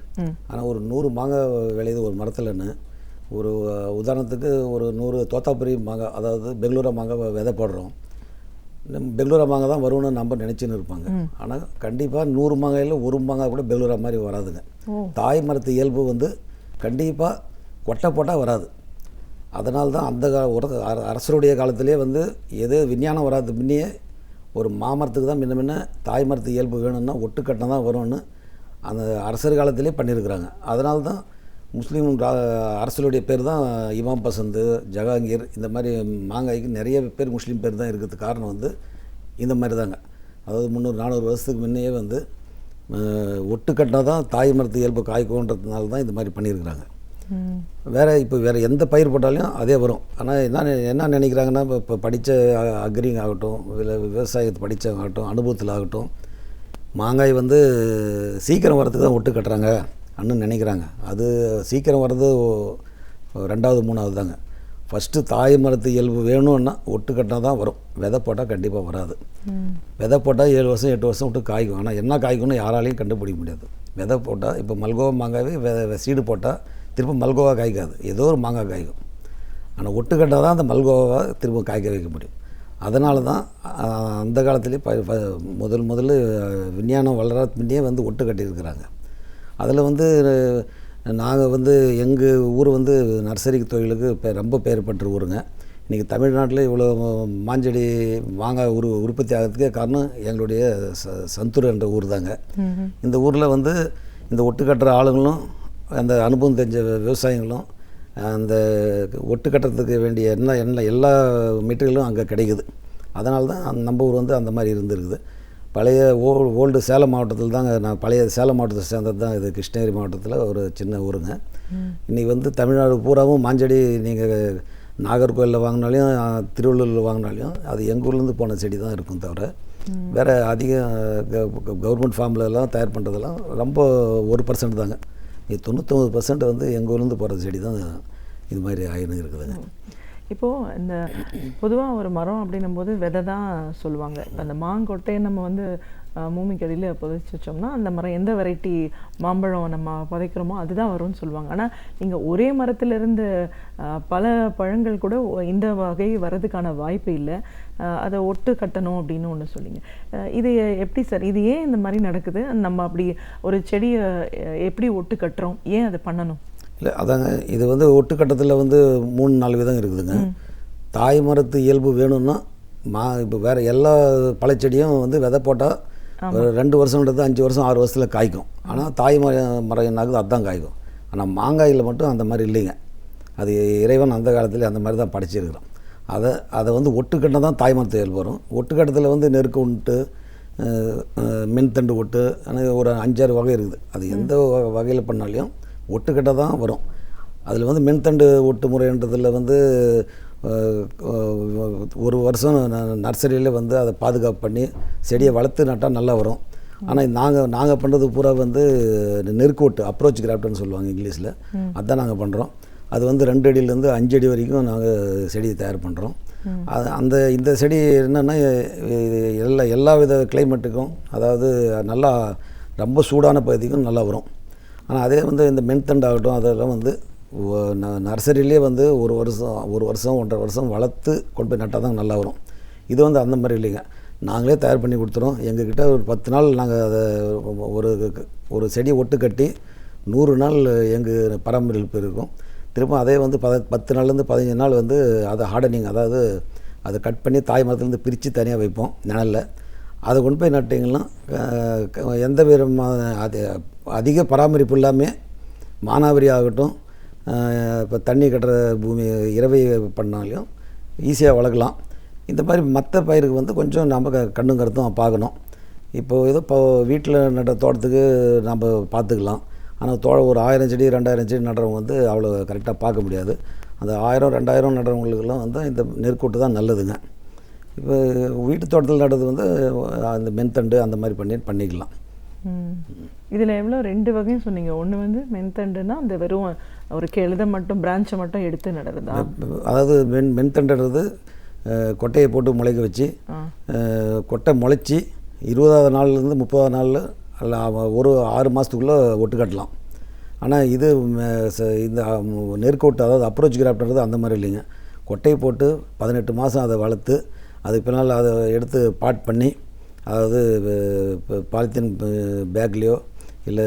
Speaker 5: ஆனால் ஒரு 100 மாங்காய் விளையுது ஒரு மரத்தில்னு, ஒரு உதாரணத்துக்கு ஒரு 100 தோத்தாபுரி மாங்காய், அதாவது பெங்களூரா மாங்காய் விதை போடுறோம், பெங்களூரா மாங்காய் தான் வரும்னு நம்ம நினச்சின்னு இருப்பாங்க. ஆனால் கண்டிப்பாக 100 மாங்காயில் ஒரு மாங்காய் கூட பெங்களூரா மாதிரி வராதுங்க. தாய் மரத்து இயல்பு வந்து கண்டிப்பாக கொட்டை போட்டால் வராது. அதனால்தான் அந்த அரசருடைய காலத்திலே வந்து எது விஞ்ஞானம் வராது முன்னையே ஒரு மாமரத்துக்கு தான் முன்ன தாய் மரத்து இயல்பு வேணும்னா ஒட்டுக்கட்டை தான் வரும்னு அந்த அரசர் காலத்திலே பண்ணியிருக்கிறாங்க. அதனால்தான் முஸ்லீம் அரசருடைய பேர் தான் இமாம் பசந்த், ஜஹாங்கீர், இந்த மாதிரி மாங்காய்க்கு நிறைய பேர் முஸ்லீம் பேர் தான் இருக்கிறதுக்கு காரணம் வந்து இந்த மாதிரி தாங்க. அதாவது 300-400 வருஷத்துக்கு முன்னையே வந்து ஒட்டுக்கட்டை தான் தாய் மரத்து இயல்பு காய்க்குன்றதுனால தான் இந்த மாதிரி பண்ணியிருக்கிறாங்க. வேறு எந்த பயிர் போட்டாலும் அதே வரும். ஆனால் என்ன நினைக்கிறாங்கன்னா, இப்போ படித்த அக்ரிங் ஆகட்டும், இல்லை விவசாயத்தை படித்தவங்க அனுபவத்தில் ஆகட்டும், மாங்காய் வந்து சீக்கிரம் வரதுக்கு தான் ஒட்டு கட்டுறாங்க அன்னு நினைக்கிறாங்க. அது சீக்கிரம் வர்றது 2வது 3வது தாங்க. ஃபஸ்ட்டு தாய் மரத்து இயல்பு வேணும்னா ஒட்டு கட்டினா தான் வரும். விதை போட்டால் கண்டிப்பாக வராது. விதை போட்டால் 7 வருஷம் 8 வருஷம் விட்டு காய்க்கும். ஆனால் என்ன காய்க்கும்னு யாராலையும் கண்டுபிடிக்க முடியாது. விதை போட்டால் இப்போ மல்கோவா மாங்காவே சீடு போட்டால் திரும்ப மல்கோவா காய்க்காது, ஏதோ ஒரு மாங்காய் காய்க்கும். ஆனால் ஒட்டு கட்டால் தான் அந்த மல்கோவா திரும்ப காய்க்க வைக்க முடியும். அதனால தான் அந்த காலத்துலேயே முதல்ல விஞ்ஞானம் வளராத முன்னே வந்து ஒட்டு கட்டியிருக்கிறாங்க. அதில் வந்து நாங்கள் வந்து எங்கள் ஊர் வந்து நர்சரி தொழிலுக்கு ரொம்ப பெயர் பெற்ற ஊருங்க. இன்றைக்கி தமிழ்நாட்டில் இவ்வளோ மாஞ்செடி மாங்காய் உற்பத்தி ஆகிறதுக்கே காரணம் எங்களுடைய சந்தூர் என்ற ஊர் தாங்க. இந்த ஊரில் வந்து இந்த ஒட்டு கட்டுற ஆளுங்களும் அந்த அனுபவம் தெரிஞ்ச விவசாயிகளும் அந்த ஒட்டு கட்டுறதுக்கு வேண்டிய எல்லா மெட்டீரியலும் அங்கே கிடைக்குது. அதனால தான் நம்ம ஊர் வந்து அந்த மாதிரி இருந்துருக்குது. பழைய ஓல்டு சேலம் மாவட்டத்தில் தாங்க, நான் பழைய சேலம் மாவட்டத்தை சேர்ந்தது தான் இது. கிருஷ்ணகிரி மாவட்டத்தில் ஒரு சின்ன ஊருங்க. இன்றைக்கி வந்து தமிழ்நாடு பூராவும் மாஞ்செடி நீங்கள் நாகர்கோவிலில் வாங்கினாலையும் திருவள்ளூரில் வாங்கினாலையும் அது எங்கள் ஊர்லேருந்து போன செடி தான் இருக்கும். தவிர வேறு அதிக கவர்மெண்ட் ஃபார்ம்லலாம் தயார் பண்ணுறதெல்லாம் ரொம்ப 1% தாங்க. 99% வந்து எங்கள் ஊர்லேருந்து போகிற செடி தான் இது மாதிரி ஆயின்னு இருக்குதுங்க.
Speaker 4: இப்போது இந்த பொதுவாக ஒரு மரம் அப்படின்னும் போது விதை தான் சொல்லுவாங்க. இப்போ அந்த மாங்கொட்டையை நம்ம வந்து பூமிக்கடியில் புதைச்சி வச்சோம்னா அந்த மரம் எந்த வெரைட்டி மாம்பழம் நம்ம புதைக்கிறோமோ அதுதான் வரும்னு சொல்லுவாங்க. ஆனால் நீங்கள் ஒரே மரத்திலிருந்து பல பழங்கள் கூட இந்த வகை வர்றதுக்கான வாய்ப்பு இல்லை. அதை ஒட்டு கட்டணும் அப்படின்னு ஒன்று சொல்லிங்க. இது எப்படி சார், இது ஏன் இந்த மாதிரி நடக்குது? நம்ம அப்படி ஒரு செடியை எப்படி ஒட்டு கட்டுறோம், ஏன் அதை பண்ணணும்?
Speaker 5: இல்லை அதாங்க, இது வந்து ஒட்டு கட்டத்தில் வந்து 3-4 விதம் இருக்குதுங்க. தாய் மரத்து இயல்பு வேணும்னா இப்போ வேறு எல்லா பழச்செடியும் வந்து விதை போட்டால் ஒரு 2 வருஷம்ன்றது 5 வருஷம் 6 வருஷத்தில் காய்க்கும். ஆனால் தாய் மரம் என்னாகுது அதுதான் காய்க்கும். ஆனால் மாங்காயில் மட்டும் அந்த மாதிரி இல்லைங்க. அது இறைவன் அந்த காலத்தில் அந்த மாதிரி தான் படைச்சிருக்கிறோம். அதை வந்து ஒட்டு கட்டினா தான் தாய் மரத்து இயல்பு வரும். ஒட்டு கட்டத்தில் வந்து நெருக்கு உண்டு, மென்தண்டு ஒட்டு, ஒரு 5-6 வகை இருக்குது. அது எந்த வகையில் பண்ணாலையும் ஒட்டுக்கட்டை தான் வரும். அதில் வந்து மென்தண்டு ஒட்டு முறைன்றதில் வந்து 1 வருஷம் நர்சரியில் வந்து அதை பாதுகாப்பு பண்ணி செடியை வளர்த்து நட்டால் நல்லா வரும். ஆனால் நாங்கள் பண்ணுறது பூரா வந்து நெருக்கு ஒட்டு, அப்ரோச் கிராஃப்ட்னு சொல்லுவாங்க இங்கிலீஷில். அதுதான் நாங்கள் பண்ணுறோம். அது வந்து 2 அடியிலேருந்து 5 அடி வரைக்கும் நாங்கள் செடியை தயார் பண்ணுறோம். இந்த செடி என்னென்னா எல்லா வித கிளைமேட்டுக்கும், அதாவது நல்லா ரொம்ப சூடான பகுதிக்கும் நல்லா வரும். ஆனால் அதே வந்து இந்த மென்தண்டு ஆகட்டும் அதெல்லாம் வந்து நர்சரியிலே வந்து 1 வருஷம் 1.5 வருஷம் வளர்த்து கொண்டு போய் நட்டால் தான் நல்லா வரும். இது வந்து அந்த மாதிரி இல்லைங்க. நாங்களே தயார் பண்ணி கொடுத்துறோம். எங்ககிட்ட ஒரு 10 நாள் நாங்கள் அதை ஒரு செடியை ஒட்டு கட்டி 100 நாள் எங்கள் பராமரிப்பு இருக்கும். திரும்ப அதே வந்து 10 நாள்லேருந்து 15 நாள் வந்து அதை ஹார்டனிங், அதாவது அதை கட் பண்ணி தாய் மரத்துலேருந்து பிரித்து தனியாக வைப்போம் நிழலில். அதை கொண்டு போய் நட்டிங்கன்னா எந்த விதமான அது அதிக பராமரிப்பு இல்லாமல் மானாவரி ஆகட்டும், இப்போ தண்ணி கட்டுற பூமி இரவை பண்ணாலையும் ஈஸியாக வளர்க்கலாம். இந்த மாதிரி மற்ற பயிருக்கு வந்து கொஞ்சம் நம்ம கண்ணும் கருத்தும் பார்க்கணும். இப்போது ஏதோ இப்போ வீட்டில் நட்ட தோட்டத்துக்கு நம்ம பார்த்துக்கலாம். ஆனால் ஒரு 1000 செடி 2000 செடி நடுறவங்க வந்து அவ்வளோ கரெக்டாக பார்க்க முடியாது. அந்த 1000-2000 நடுறவங்களுக்கெல்லாம் வந்து இந்த நெற்கொட்டு தான் நல்லதுங்க. இப்போ வீட்டு தோட்டத்தில் நடுறது வந்து அந்த மென்தண்டு அந்த மாதிரி பண்ணிக்கலாம்.
Speaker 4: இதில் எவ்வளோ 2 வகையும் சொன்னீங்க. ஒன்று வந்து மென்தண்டுனா அந்த வெறும் ஒரு கிழதை மட்டும் பிரான்ச்சை மட்டும் எடுத்து நடுறதா?
Speaker 5: அதாவது மென்தண்டுன்றது கொட்டையை போட்டு முளைக்க வச்சு கொட்டை முளைச்சி 20வது நாள்லேருந்து 30வது நாளில் ஒரு 6 மாதத்துக்குள்ளே ஒட்டு கட்டலாம். ஆனால் இது இந்த நெற்கொட்டு, அதாவது அப்ரோச் கிராஃப்ட்ன்றது அந்த மாதிரி இல்லைங்க. கொட்டையை போட்டு 18 மாதம் அதை வளர்த்து அதுக்கு பின்னால் அதை எடுத்து பாட் பண்ணி, அதாவது பாலித்தீன் பேக்லேயோ இல்லை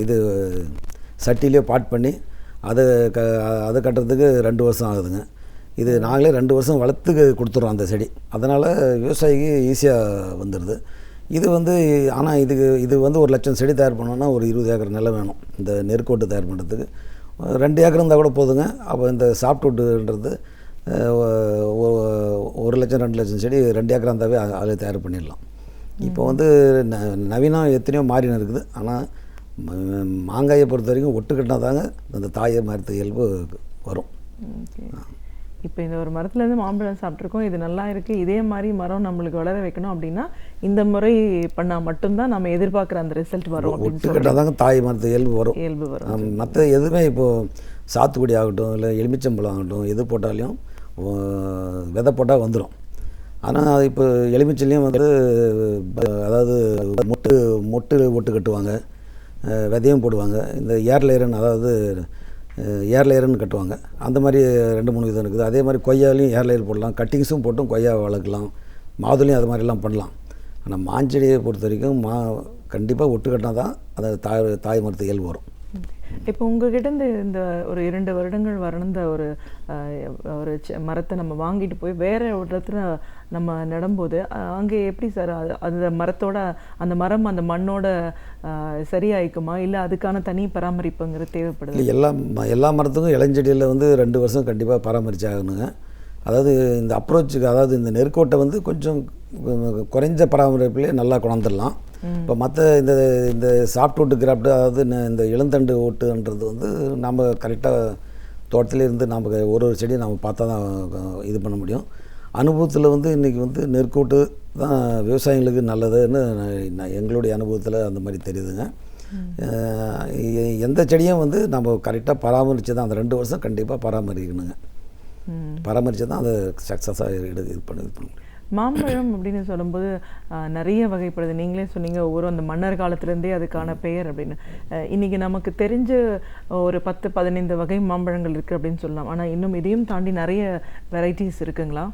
Speaker 5: இது சட்டிலேயோ பாட் பண்ணி அதை கட்டுறதுக்கு 2 வருஷம் ஆகுதுங்க. இது நாங்களே 2 வருஷம் வளர்த்து கொடுத்துறோம் அந்த செடி. அதனால் விவசாயிக்கு ஈஸியாக வந்துடுது. இது வந்து ஆனால் இது வந்து 1 லட்சம் செடி தயார் பண்ணோன்னா ஒரு 20 ஏக்கர் நிலம் வேணும் இந்த நெற்கொட்டு தயார் பண்ணுறதுக்கு. 2 ஏக்கர் இருந்தால் கூட போதுங்க. அப்போ இந்த சாஃப்ட்வுட்டுன்றது 1 லட்சம் 2 லட்சம் செடி 2 ஏக்கர் இருந்தாவே அதில் தயார் பண்ணிடலாம். இப்போ வந்து நவீனம் எத்தனையோ மாறின்னு இருக்குது. ஆனால் மாங்காயை பொறுத்த வரைக்கும் ஒட்டு கட்டினா தாங்க அந்த தாயை மரத்து இயல்பு வரும்.
Speaker 4: இப்போ இந்த ஒரு மரத்துலேருந்து மாம்பழம் சாப்பிட்ருக்கோம், இது நல்லா இருக்குது, இதே மாதிரி மரம் நம்மளுக்கு வளர வைக்கணும் அப்படின்னா இந்த முறை பண்ணால் மட்டும்தான் நம்ம எதிர்பார்க்குற அந்த ரிசல்ட் வரும்.
Speaker 5: ஒட்டு கட்டினா தாங்க தாய் மரத்து இயல்பு
Speaker 4: இயல்பு வரும்.
Speaker 5: மற்ற எதுவுமே இப்போது சாத்துக்குடி ஆகட்டும் இல்லை எலுமிச்சம்பழம் ஆகட்டும் எது போட்டாலையும் விதை போட்டால் வந்துடும். ஆனால் இப்போ எலுமிச்சைலையும் வந்து அதாவது மொட்டு ஒட்டு கட்டுவாங்க, விதையும் போடுவாங்க. இந்த ஏர் லேயர்னு அதாவது ஏர் லேயர்னு கட்டுவாங்க. அந்த மாதிரி 2-3 விதம் இருக்குது. அதே மாதிரி கொய்யாலையும் ஏர் லேயர் போடலாம், கட்டிங்ஸும் போட்டும் கொய்யா வளர்க்கலாம், மாதுளையும் அது மாதிரிலாம் பண்ணலாம். ஆனால் மாஞ்செடியை பொறுத்த வரைக்கும் கண்டிப்பாக ஒட்டு கட்டினா தான் அந்த தாய் மரத்து இயல்பு வரும்.
Speaker 4: இப்போ உங்ககிட்ட இந்த ஒரு 2 வருடங்கள் வளர்ந்த ஒரு மரத்தை நம்ம வாங்கிட்டு போய் வேற ஒரு இடத்துல நம்ம நடும்போது அங்கே எப்படி சார் அந்த மரத்தோட அந்த மரம் அந்த மண்ணோட சரியாயிக்குமா, இல்லை அதுக்கான தனி பராமரிப்புங்கிறது தேவைப்படுது?
Speaker 5: இல்லை, எல்லா மரத்துக்கும் இளஞ்செடியில் வந்து 2 வருஷம் கண்டிப்பாக பராமரிச்சாகணுங்க. அதாவது இந்த அப்ரோச்சுக்கு, அதாவது இந்த நெருக்கோட்டை வந்து கொஞ்சம் குறைஞ்ச பராமரிப்புலேயே நல்லா கொண்டாந்துடலாம். இப்போ மற்ற இந்த சாஃப்ட்வுட் கிராஃப்ட், அதாவது இந்த இளந்தண்டு ஓட்டுன்றது வந்து நம்ம கரெக்டாக தோட்டத்திலே இருந்து நம்ம ஒரு செடியை நம்ம பார்த்தா தான் இது பண்ண முடியும். அனுபவத்தில் வந்து இன்றைக்கி வந்து நெற்கோட்டு தான் விவசாயிகளுக்கு நல்லதுன்னு எங்களுடைய அனுபவத்தில் அந்த மாதிரி தெரியுதுங்க. எந்த செடியும் வந்து நம்ம கரெக்டாக பராமரித்து தான் அந்த 2 வருஷம் கண்டிப்பாக பராமரிக்கணுங்க. பராமரித்து தான் அதை சக்ஸஸாக இது பண்ண முடியும்.
Speaker 4: மாம்பழம் அப்படின்னு சொல்லும்போது நிறைய வகைப்படுது. நீங்களே சொன்னீங்க ஒவ்வொரு அந்த மன்னர் காலத்துலேருந்தே அதுக்கான பெயர் அப்படின்னு. இன்றைக்கி நமக்கு தெரிஞ்ச ஒரு 10-15 வகை மாம்பழங்கள் இருக்குது அப்படின்னு சொல்லலாம். ஆனால் இன்னும் இதையும் தாண்டி நிறைய வெரைட்டிஸ் இருக்குங்களா?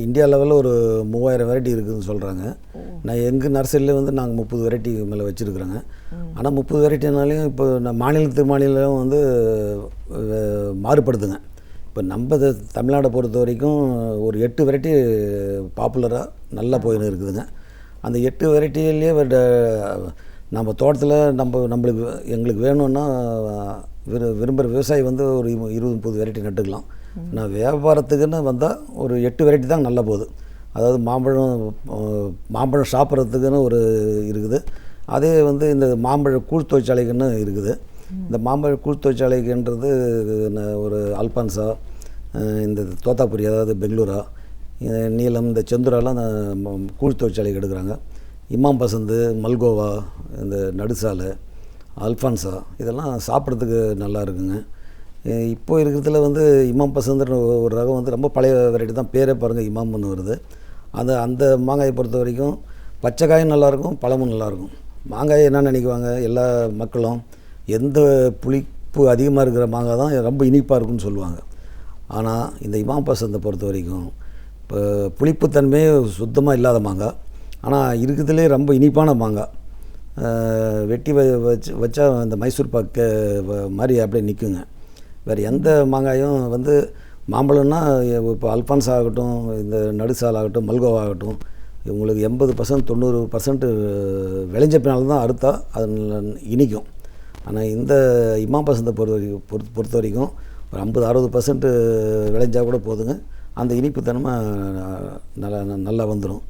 Speaker 5: இந்தியா லெவலில் ஒரு 3000 வெரைட்டி இருக்குதுன்னு சொல்கிறாங்க. நான் எங்கள் நர்சரியில் வந்து நாங்கள் 30 வெரைட்டி மேலே வச்சுருக்குறோங்க. ஆனால் 30 வெரைட்டினாலையும் இப்போ மாநிலத்துக்கு மாநிலம் வந்து மாறுபடுதுங்க. இப்போ நம்ம தமிழ்நாடை பொறுத்த வரைக்கும் ஒரு 8 வெரைட்டி பாப்புலராக நல்லா போயின்னு இருக்குதுங்க. அந்த 8 வெரைட்டிலேயே நம்ம தோட்டத்தில் எங்களுக்கு வேணும்னா விரும்புகிற விவசாயி வந்து ஒரு 20-30 வெரைட்டி நட்டுக்கலாம். நான் வியாபாரத்துக்குன்னு வந்தால் ஒரு 8 வெரைட்டி தான் நல்லா போகுது. அதாவது மாம்பழம் சாப்பிட்றதுக்குன்னு ஒரு இருக்குது. அதே வந்து இந்த மாம்பழ கூழ் தொழிற்சாலைக்குன்னு இருக்குது. இந்த மாம்பழ கூழ் தொழிற்சாலைக்குன்றது ஒரு அல்பான்சா, இந்த தோத்தாபுரி அதாவது பெங்களூரா, நீலம், இந்த செந்துராலாம் கூழ் தொழிற்சாலைக்கு எடுக்கிறாங்க. இமாம் பசந்து, மல்கோவா, இந்த நடுசாலை, அல்ஃபான்சா இதெல்லாம் சாப்பிட்றதுக்கு நல்லா இருக்குங்க. இப்போ இருக்கிறதுல வந்து இமாம் பசந்துன்ற ஒரு ரகம் வந்து ரொம்ப பழைய வெரைட்டி தான், பேரே பாருங்கள் இமாம்னு வருது. அந்த மாங்காயை பொறுத்த வரைக்கும் பச்சை காயும் நல்லாயிருக்கும், பழமும் நல்லாயிருக்கும். மாங்காய் என்ன நினைக்குவாங்க எல்லா மக்களும், எந்த புளிப்பு அதிகமாக இருக்கிற மாங்காய் தான் ரொம்ப இனிப்பாக இருக்குன்னு சொல்லுவாங்க. ஆனால் இந்த இமாம் பசந்தை பொறுத்த வரைக்கும் இப்போ புளிப்புத்தன்மையே சுத்தமாக இல்லாத மாங்காய், ஆனால் இருக்கிறதுலே ரொம்ப இனிப்பான மாங்காய். வெட்டி வச்சா இந்த மைசூர் பாக்கு மாதிரி அப்படியே நிற்குங்க. வேறு எந்த மாங்காயும் வந்து மாம்பழம்னா இப்போ அல்ஃபான்ஸ் ஆகட்டும், இந்த நடுசால் ஆகட்டும், மல்கோவா ஆகட்டும், உங்களுக்கு 80% 90% விளைஞ்ச பின்னால் தான் அறுத்தா அது இனிக்கும். ஆனால் இந்த இமாம் பசந்தை பொறுத்த வரைக்கும் ஒரு 50-60% விளைஞ்சால் கூட போதுங்க, அந்த இனிப்புத்தன்மை நல்லா வந்துடும்.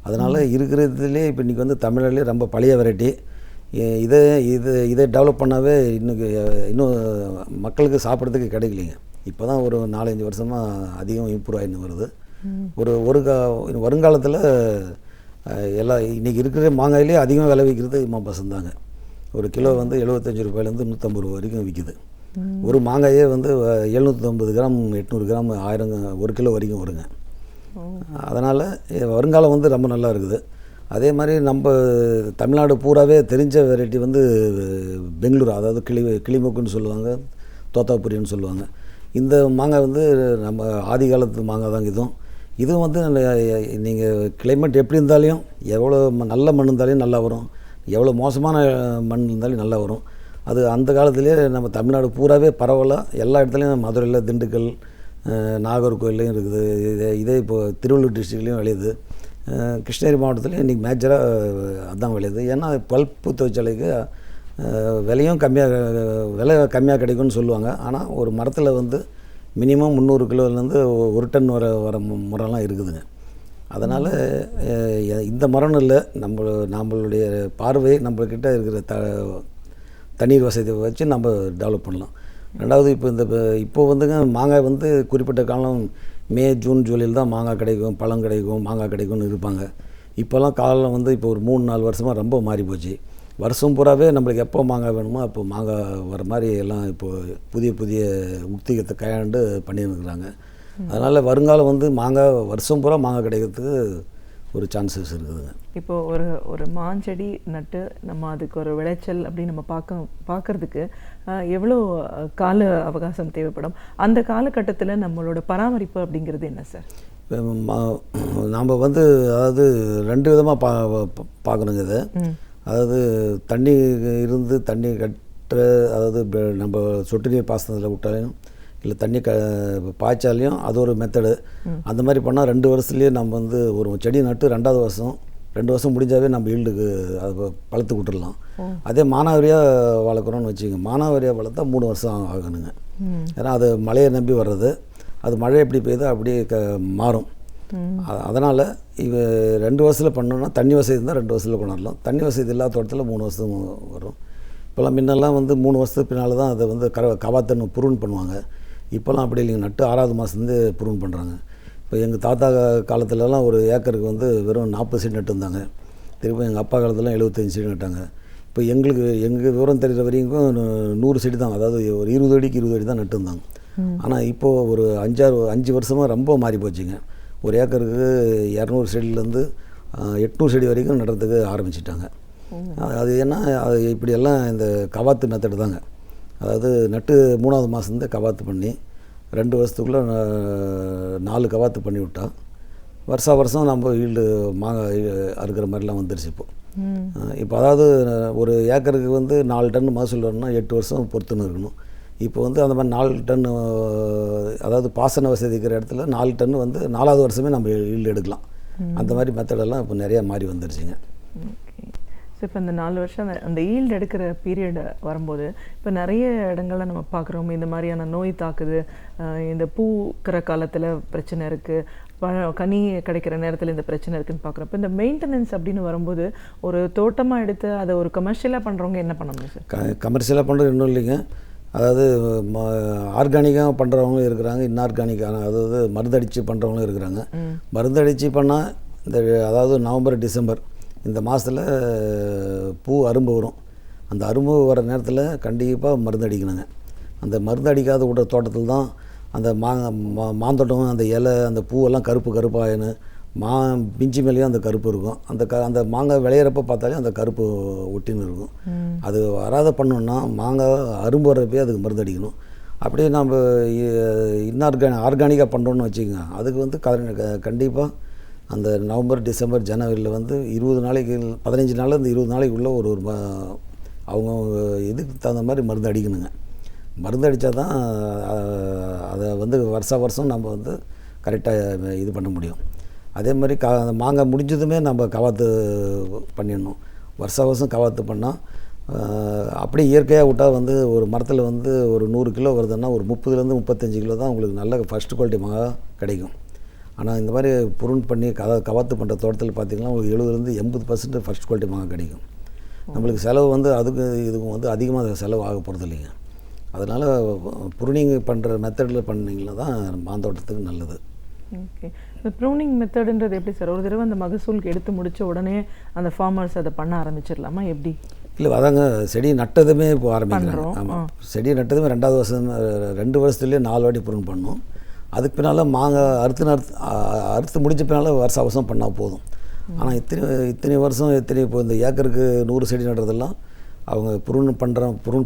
Speaker 5: அதனால் இருக்கிறதுலே இப்போ இன்றைக்கி வந்து தமிழ்லேயே ரொம்ப பழைய வெரைட்டி. இதை டெவலப் பண்ணாவே இன்னும் மக்களுக்கு சாப்பிட்றதுக்கு கிடைக்கலைங்க. இப்போ தான் ஒரு 4-5 வருஷமாக அதிகம் இம்ப்ரூவ் ஆகின்னு வருது. வருங்காலத்தில் இன்றைக்கி இருக்கிற மாங்காயிலே அதிகமாக விலை விற்கிறது இமாம் பசந்த் தாங்க. ஒரு கிலோ வந்து 75 ரூபாயிலேருந்து 150 ரூபா வரைக்கும் விற்கிது. ஒரு மாங்காயே வந்து 750 கிராம் 800 கிராம் 1000 1 கிலோ வரைக்கும் வருங்க. அதனால் வருங்காலம் வந்து ரொம்ப நல்லா இருக்குது. அதே மாதிரி நம்ம தமிழ்நாடு பூராவே தெரிஞ்ச வெரைட்டி வந்து பெங்களூர், அதாவது கிளிமொக்குன்னு சொல்லுவாங்க, தோத்தாபுரின்னு சொல்லுவாங்க. இந்த மாங்காய் வந்து நம்ம ஆதி காலத்து மாங்காய் தாங்க. இதுவும் வந்து நீங்கள் கிளைமேட் எப்படி இருந்தாலையும், எவ்வளோ நல்ல மண் இருந்தாலையும் நல்லா வரும், எவ்வளோ மோசமான மண் இருந்தாலும் நல்லா வரும். அது அந்த காலத்துலேயே நம்ம தமிழ்நாடு பூராவே பரவலாக எல்லா இடத்துலையும், மதுரையில், திண்டுக்கல், நாகர்கோவில்லையும் இருக்குது. இதே இப்போது திருவள்ளூர் டிஸ்ட்ரிக்ட்லேயும் விளையுது. கிருஷ்ணகிரி மாவட்டத்துலேயும் இன்றைக்கி மேஜராக அதுதான் விளையுது. ஏன்னா பல்ப்பு தொழிற்சாலைக்கு விலை கம்மியாக கிடைக்கும்னு சொல்லுவாங்க. ஆனால் ஒரு மரத்தில் வந்து மினிமம் 300 கிலோலேருந்து 1 டன் வர முறைலாம் இருக்குதுங்க. அதனால் இந்த மரம்னு இல்லை, நம்மளுடைய பார்வை நம்மக்கிட்ட இருக்கிற தண்ணீர் வசதியை வச்சு நம்ம டெவலப் பண்ணலாம். ரெண்டாவது இப்போ வந்துங்க மாங்காய் வந்து குறிப்பிட்ட காலம் மே ஜூன் ஜூலையில் தான் மாங்காய் கிடைக்கும், பழம் கிடைக்கும், மாங்காய் கிடைக்கும்னு இருப்பாங்க. இப்போல்லாம் காலம் வந்து இப்போ ஒரு 3-4 வருஷமாக ரொம்ப மாறி போச்சு. வருஷம் பூராவே நம்மளுக்கு எப்போ மாங்காய் வேணுமோ அப்போ மாங்காய் வர மாதிரி எல்லாம் இப்போது புதிய புதிய உத்திகத்தை கையாண்டு பண்ணியிருக்கிறாங்க. அதனால் வருங்காலம் வந்து மாங்காய் வருஷம் பூரா மாங்காய் கிடைக்கிறதுக்கு ஒரு சான்சஸ் இருக்குதுங்க.
Speaker 4: இப்போது ஒரு மாஞ்செடி நட்டு நம்ம அதுக்கு ஒரு விளைச்சல் அப்படின்னு நம்ம பார்க்கறதுக்கு எவ்வளோ கால அவகாசம் தேவைப்படும்? அந்த காலகட்டத்தில் நம்மளோட பராமரிப்பு அப்படிங்கிறது என்ன சார்?
Speaker 5: நாம் வந்து அதாவது 2 விதமாக பார்க்கணுங்க இதை. அதாவது தண்ணி இருந்து தண்ணி கட்டுற, அதாவது நம்ம சொட்டு நீர் பாசனத்தில் விட்டாலையும் இல்லை தண்ணி பாய்ச்சாலையும் அது ஒரு மெத்தடு. அந்த மாதிரி பண்ணால் 2 வருஷத்துலேயே நம்ம வந்து ஒரு செடி நட்டு 2வது வருஷம் 2 வருஷம் முடிஞ்சாவே நம்ம ஈல்டுக்கு அதை பழுத்து விட்டுடலாம். அதே மானாவரியாக வளர்க்குறோன்னு வச்சுக்கோங்க, மானாவரியாக வளர்த்தா 3 வருஷம் ஆகணுங்க. ஏன்னா அது மழையை நம்பி வர்றது, அது மழை எப்படி பெய்யுதோ அப்படியே மாறும். அதனால் 2 வருஷத்தில் பண்ணோன்னா தண்ணி வசதி இருந்தால் 2 வருஷத்தில் கொண்டாடலாம். தண்ணி வசதி இல்லாத தோட்டத்தில் 3 வருஷம் வரும். இப்போல்லாம் முன்னெல்லாம் வந்து 3 வருஷத்துக்கு பின்னால் தான் அதை வந்து கவாத்தன்னு ப்ரூன் பண்ணுவாங்க. இப்போல்லாம் அப்படி இல்லைங்க, நட்டு 6வது மாதத்துலேருந்து ப்ரூன் பண்ணுறாங்க. இப்போ எங்கள் தாத்தா காலத்துலலாம் ஒரு ஏக்கருக்கு வந்து வெறும் 40 செடி நட்டு இருந்தாங்க. திரும்ப எங்கள் அப்பா காலத்துலாம் 75 செடி நட்டாங்க. இப்போ எங்கள் விவரம் தெரிகிற வரைக்கும் 100 செடி தான், அதாவது ஒரு 20 அடிக்கு 20 அடி தான் நட்டு இருந்தாங்க. ஆனால் இப்போது ஒரு 5 வருஷமாக ரொம்ப மாறி போச்சுங்க. ஒரு ஏக்கருக்கு 200 செடியிலேருந்து 800 செடி வரைக்கும் நடுறதுக்கு ஆரம்பிச்சிட்டாங்க. அது ஏன்னா அது இப்படியெல்லாம் இந்த கவாத்து மெத்தடு தாங்க. அதாவது நட்டு 3வது மாதத்துலேருந்து கவாத்து பண்ணி 2 வருஷத்துக்குள்ளே 4 கவாத்து பண்ணி விட்டால் வருஷம் நம்ம ஈல்டு மாங்காய் அறுக்கிற மாதிரிலாம் வந்துருச்சு இப்போ. அதாவது ஒரு ஏக்கருக்கு வந்து 4 டன் மகசூல் வரணும்னா 8 வருஷம் பொறுத்துன்னு இருக்கணும். இப்போ வந்து அந்த மாதிரி 4 டன், அதாவது பாசன வசதி இருக்கிற இடத்துல 4 டன் வந்து 4வது வருஷமே நம்ம ஈல்டு எடுக்கலாம். அந்த மாதிரி மெத்தடெல்லாம் இப்போ நிறையா மாறி வந்துருச்சுங்க.
Speaker 4: ஸோ இப்போ இந்த 4 வருஷம் அந்த ஈல்டு எடுக்கிற பீரியட் வரும்போது இப்போ நிறைய இடங்கள்ல நம்ம பார்க்குறோம் இந்த மாதிரியான நோய் தாக்குது, இந்த பூக்கிற காலத்தில் பிரச்சனை இருக்குது, கனி கிடைக்கிற நேரத்தில் இந்த பிரச்சனை இருக்குதுன்னு பார்க்குறோம். இப்போ இந்த மெயின்டெனன்ஸ் அப்படின்னு வரும்போது ஒரு தோட்டமாக எடுத்து அதை ஒரு கமர்ஷியலாக பண்ணுறவங்க என்ன பண்ணணும் சார்?
Speaker 5: கமர்ஷியலாக பண்ணுறது இன்னும் இல்லைங்க. அதாவது ஆர்கானிக்காக பண்ணுறவங்களும் இருக்கிறாங்க, இன்ஆர்கானிக்கான அதாவது மருந்தடித்து பண்ணுறவங்களும் இருக்கிறாங்க. மருந்தடித்து பண்ணால் அதாவது நவம்பர் டிசம்பர் இந்த மாதத்தில் பூ அரும்பு வரும். அந்த அரும்பு வர நேரத்தில் கண்டிப்பாக மருந்து அடிக்கணுங்க. அந்த மருந்து அடிக்காத விட தோட்டத்தில் தான் அந்த மாந்தோட்டம், அந்த இலை, அந்த பூவெல்லாம் கருப்பாயின்னு பிஞ்சு மேலேயும் அந்த கருப்பு இருக்கும். அந்த மாங்காய் விளையிறப்ப பார்த்தாலே அந்த கருப்பு ஒட்டின்னு இருக்கும். அது வராத பண்ணோன்னா மாங்காய் அரும்பு வர்றப்பே அதுக்கு மருந்து அடிக்கணும். அப்படியே நம்ம ஆர்கானிக்காக பண்ணுறோன்னு வச்சுக்கோங்க, அதுக்கு வந்து கண்டிப்பாக அந்த நவம்பர் டிசம்பர் ஜனவரியில் வந்து 20 நாளைக்கு 15 நாள்லேருந்து 20 நாளைக்குள்ளே ஒரு அவங்க இதுக்கு தகுந்த மாதிரி மருந்து அடிக்கணுங்க. மருந்து அடித்தா தான் அதை வந்து வருஷம் நம்ம வந்து கரெக்டாக இது பண்ண முடியும். அதே மாதிரி மாங்காய் முடிஞ்சதுமே நம்ம கவாத்து பண்ணிடணும். வருஷம் கவாத்து பண்ணால் அப்படியே இயற்கையாக விட்டால் வந்து ஒரு மரத்தில் வந்து ஒரு 100 கிலோ வருதுன்னா ஒரு 30லேருந்து 35 கிலோ தான் உங்களுக்கு நல்ல ஃபஸ்ட் குவாலிட்டி மாங்காய் கிடைக்கும். ஆனால் இந்த மாதிரி புருண் பண்ணி கவாத்து பண்ணுற தோட்டத்தில் பார்த்திங்கன்னா உங்களுக்கு 70லேருந்து 80% ஃபஸ்ட் குவாலிட்டி மாங்காய் கிடைக்கும். நம்மளுக்கு செலவு வந்து இதுக்கும் வந்து அதிகமாக செலவு ஆக போகிறது இல்லைங்க. அதனால் ப்ரூனிங் பண்ணுற மெத்தடில் பண்ணிங்கன்னா தான் மாந்தோட்டத்துக்கு நல்லது.
Speaker 4: ஓகே, இந்த ப்ரூனிங் மெத்தடுன்றது எப்படி சார்? ஒரு தடவை அந்த மகசூலுக்கு எடுத்து முடித்த உடனே அந்த ஃபார்மர்ஸ் அதை பண்ண ஆரம்பிச்சிடலாமா எப்படி?
Speaker 5: இல்லை, அதாங்க செடி நட்டதுமே இப்போ ஆரம்பிக்கிறாங்க. ஆமாம், செடி நட்டதுமே 2வது வருஷம் 2 வருஷத்துலேயே 4 வாட்டி ப்ரூன் பண்ணணும். அதுக்கு பின்னால் மாங்காய் அறுத்து முடிச்ச பின்னால் வருஷம் பண்ணால் போதும். ஆனால் இத்தனை வருஷம் இப்போ இந்த ஏக்கருக்கு 100 செடி நடுறதெல்லாம் அவங்க ப்ரூன்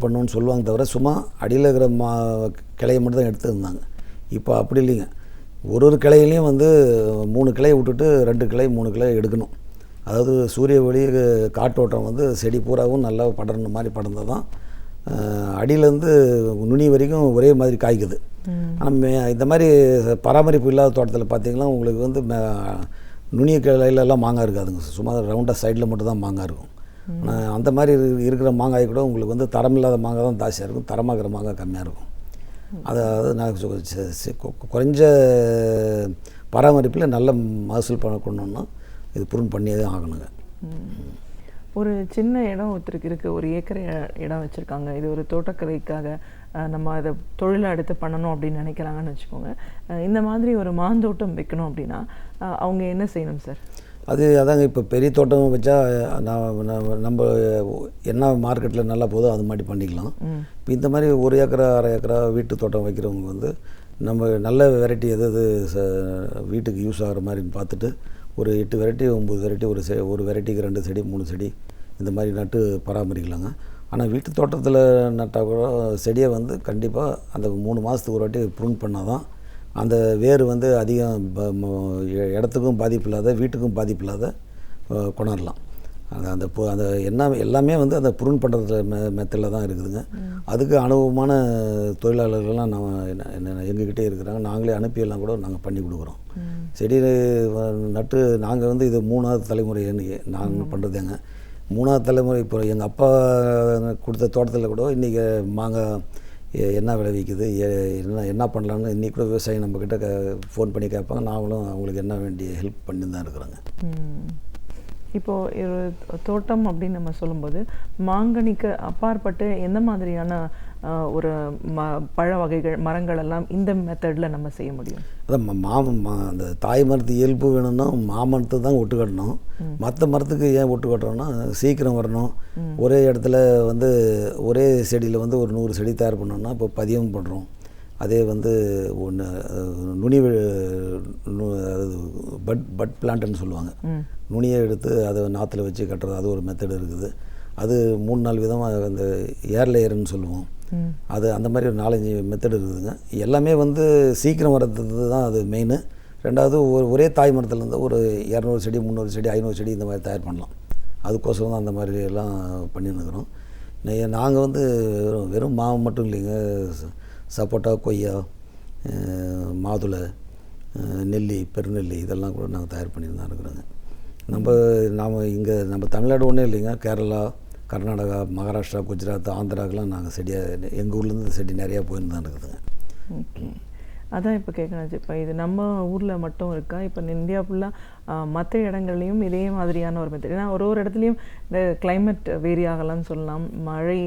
Speaker 5: பண்ணணும்னு சொல்லுவாங்க தவிர சும்மா அடியில் இருக்கிற கிளையை மட்டும் தான் எடுத்துருந்தாங்க. இப்போ அப்படி இல்லைங்க, ஒரு கிளையிலையும் வந்து 3 கிளையை விட்டுட்டு 2 கிளை 3 கிளை எடுக்கணும். அதாவது சூரிய ஒளி காற்றோட்டம் வந்து செடி பூராவும் நல்லா படர்ன மாதிரி படர்ந்தால் தான் அடியிலேருந்து நுனி வரைக்கும் ஒரே மாதிரி காய்க்குது. ஆனால் இந்த மாதிரி பராமரிப்பு இல்லாத தோட்டத்தில் பார்த்திங்கன்னா உங்களுக்கு வந்து நுனிய கிளையிலெல்லாம் மாங்காய் இருக்காதுங்க, சும்மா ரவுண்டாக சைடில் மட்டும் தான் மாங்காய் இருக்கும். ஆனால் அந்த மாதிரி இருக்கிற மாங்காய் கூட உங்களுக்கு வந்து தரம் இல்லாத மாங்காய் தான் ஜாஸ்தியாக இருக்கும், தரமாகிற மாங்காய் கம்மியாக இருக்கும். அதாவது நான் குறைஞ்ச பராமரிப்பில் நல்ல மகசூல் கொண்டோம்னா இது ப்ரூன் பண்ணியே தான் ஆகணுங்க.
Speaker 4: ஒரு சின்ன இடம் ஒருத்தருக்கு இருக்குது, ஒரு ஏக்கர் இடம் வச்சுருக்காங்க, இது ஒரு தோட்டக்கலைக்காக நம்ம அதை தொழிலை எடுத்து பண்ணணும் அப்படின்னு நினைக்கிறாங்கன்னு வச்சுக்கோங்க. இந்த மாதிரி ஒரு மாந்தோட்டம் வைக்கணும் அப்படின்னா அவங்க என்ன செய்யணும் சார்?
Speaker 5: அதாங்க இப்போ பெரிய தோட்டம் வச்சா நம்ம என்ன மார்க்கெட்டில் நல்லா போதோ அது மாதிரி பண்ணிக்கலாம். இப்போ இந்த மாதிரி 1 ஏக்கரா 1/2 ஏக்கரா வீட்டு தோட்டம் வைக்கிறவங்க வந்து நம்ம நல்ல வெரைட்டி எது வீட்டுக்கு யூஸ் ஆகிற மாதிரின்னு பார்த்துட்டு ஒரு 8 வெரைட்டி 9 வெரைட்டி ஒரு வெரைட்டிக்கு 2 செடி 3 செடி இந்த மாதிரி நட்டு பராமரிக்கலாங்க. ஆனால் வீட்டு தோட்டத்தில் நட்டால் கூட செடியை வந்து கண்டிப்பாக அந்த 3 மாதத்துக்கு ஒரு வாட்டி ப்ரூன் பண்ணால் தான் அந்த வேர் வந்து அதிகம் இடத்துக்கும் பாதிப்பு இல்லாத வீட்டுக்கும் பாதிப்பு இல்லாத கொண்டாடலாம். அந்த எல்லாமே வந்து அந்த ப்ரூன் பண்ணுற மெத்தடில் தான் இருக்குதுங்க. அதுக்கு அனுபவமான தொழிலாளர்கள்லாம் எங்ககிட்டே இருக்கிறாங்க. நாங்களே அனுப்பியெல்லாம் கூட நாங்கள் பண்ணி கொடுக்குறோம். செடி நட்டு நாங்கள் வந்து இது 3ஆவது தலைமுறை நாங்கள் பண்ணுறதுங்க. 3ஆவது தலைமுறை. இப்போ எங்கள் அப்பா கொடுத்த தோட்டத்தில் கூட இன்றைக்கி மாங்காய் என்ன விளைவிக்குது, என்ன பண்ணலான்னு இன்றைக்கி கூட விவசாயி நம்மக்கிட்ட ஃபோன் பண்ணி கேட்பாங்க. நாங்களும் அவங்களுக்கு என்ன வேண்டிய ஹெல்ப் பண்ணி தான் இருக்கிறோங்க.
Speaker 4: இப்போது ஒரு தோட்டம் அப்படின்னு நம்ம சொல்லும்போது மாங்கனிக்கு அப்பாற்பட்டு எந்த மாதிரியான ஒரு பழ வகைகள் மரங்கள் எல்லாம் இந்த மெத்தடில் நம்ம செய்ய முடியும்?
Speaker 5: அதான் அந்த தாய் மரத்து இயல்பு வேணும்னா மாமரத்தை தான் ஒட்டு கட்டணும். மற்ற மரத்துக்கு ஏன் ஒட்டு கட்டுறோம்னா சீக்கிரம் வரணும். ஒரே இடத்துல வந்து ஒரே செடியில் வந்து ஒரு 100 செடி தயார் பண்ணோம்னா இப்போ பதியம் பண்ணுறோம். அதே வந்து ஒன்று நுனி அதாவது பட் பிளான்ட்னு சொல்லுவாங்க. நுனியை எடுத்து அதை நாற்றுல வச்சு கட்டுறது, அது ஒரு மெத்தடு இருக்குது. அது 3-4 விதமாக அந்த ஏர் லேயர்னு சொல்லுவோம். அது அந்த மாதிரி ஒரு 4-5 மெத்தடு இருக்குதுங்க. எல்லாமே வந்து சீக்கிரம் வர்றது தான் அது மெயின். ரெண்டாவது ஒரே தாய் மரத்துலேருந்து ஒரு 200 செடி 300 செடி 500 செடி இந்த மாதிரி தயார் பண்ணலாம். அதுக்கோசரம் தான் அந்த மாதிரி எல்லாம் பண்ணின்னுக்கிறோம். நாங்கள் வந்து வெறும் மாவு மட்டும் இல்லைங்க, சப்போட்டா, கொய்யா, மாதுளை, நெல்லி, பெருநெல்லி இதெல்லாம் கூட நாங்கள் தயார் பண்ணிட்டு தான் இருக்கிறோங்க. நம்ம தமிழ்நாடு ஒன்றும் இல்லைங்க, கேரளா, கர்நாடகா, மகாராஷ்டிரா, குஜராத், ஆந்திராக்கெலாம் நாங்கள் செடியாக எங்கள் ஊர்லேருந்து செடி நிறையா போயின்னு தான் இருக்குதுங்க.
Speaker 4: ஓகே, அதான் இப்போ கேட்கணும். இப்போ இது நம்ம ஊரில் மட்டும் இருக்கா? இப்போ இந்தியா ஃபுல்லாக மற்ற இடங்கள்லையும் இதே மாதிரியான ஒரு மெத்தட்? ஏன்னா ஒரு இடத்துலையும் இந்த கிளைமேட் வேரி ஆகலாம்னு சொல்லலாம், மழை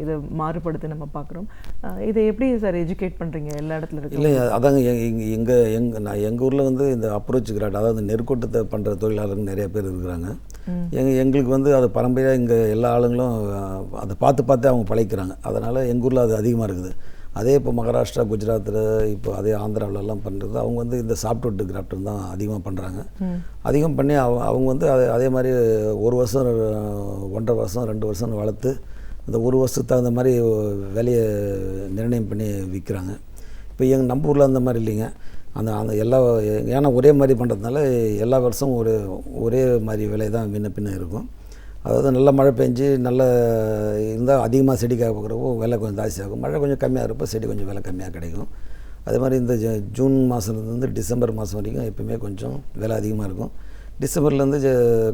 Speaker 4: இது மாறுபடுத்து நம்ம பார்க்குறோம். இதை எப்படி சார் எஜுகேட் பண்ணுறீங்க எல்லா இடத்துல இருக்கு?
Speaker 5: இல்லை, அதாங்க எங்கள் ஊரில் வந்து இந்த அப்ரோச் கிராட், அதாவது நெற்கோட்டத்தை பண்ணுற தொழிலாளர்கள் நிறைய பேர் இருக்கிறாங்க. எங்களுக்கு வந்து அது பரம்பரையாக இங்கே எல்லா ஆளுங்களும் அதை பார்த்து அவங்க பழகிக்கிறாங்க. அதனால் எங்கள் ஊரில் அது அதிகமாக இருக்குது. அதே இப்போ மகாராஷ்டிரா, குஜராத்தில், இப்போ அதே ஆந்திராவிலலாம் பண்ணுறது அவங்க வந்து இந்த சாஃப்ட்வுட் கிராஃப்ட் தான் அதிகமாக பண்ணுறாங்க. அதிகம் பண்ணி அவங்க வந்து அதே மாதிரி 1 வருஷம் 1.5 வருஷம் 2 வருஷம் வளர்த்து அந்த 1 வருஷத்துக்கு தகுந்த மாதிரி விலையை நிர்ணயம் பண்ணி விற்கிறாங்க. இப்போ நம்ம ஊரில் அந்த மாதிரி இல்லைங்க. அந்த எல்லா ஏன்னா ஒரே மாதிரி பண்ணுறதுனால எல்லா வருஷமும் ஒரே மாதிரி விலை தான் பின்ன இருக்கும். அதாவது நல்ல மழை பெஞ்சு நல்ல இருந்தால் அதிகமாக செடி காய்க்கிறப்போ விலை கொஞ்சம் ஜாஸ்தியாகும். மழை கொஞ்சம் கம்மியாக இருப்போ செடி கொஞ்சம் விலை கம்மியாக கிடைக்கும். அதே மாதிரி இந்த ஜூன் மாதத்துலேருந்து டிசம்பர் மாதம் வரைக்கும் எப்பவுமே கொஞ்சம் விலை அதிகமாக இருக்கும். டிசம்பர்லேருந்து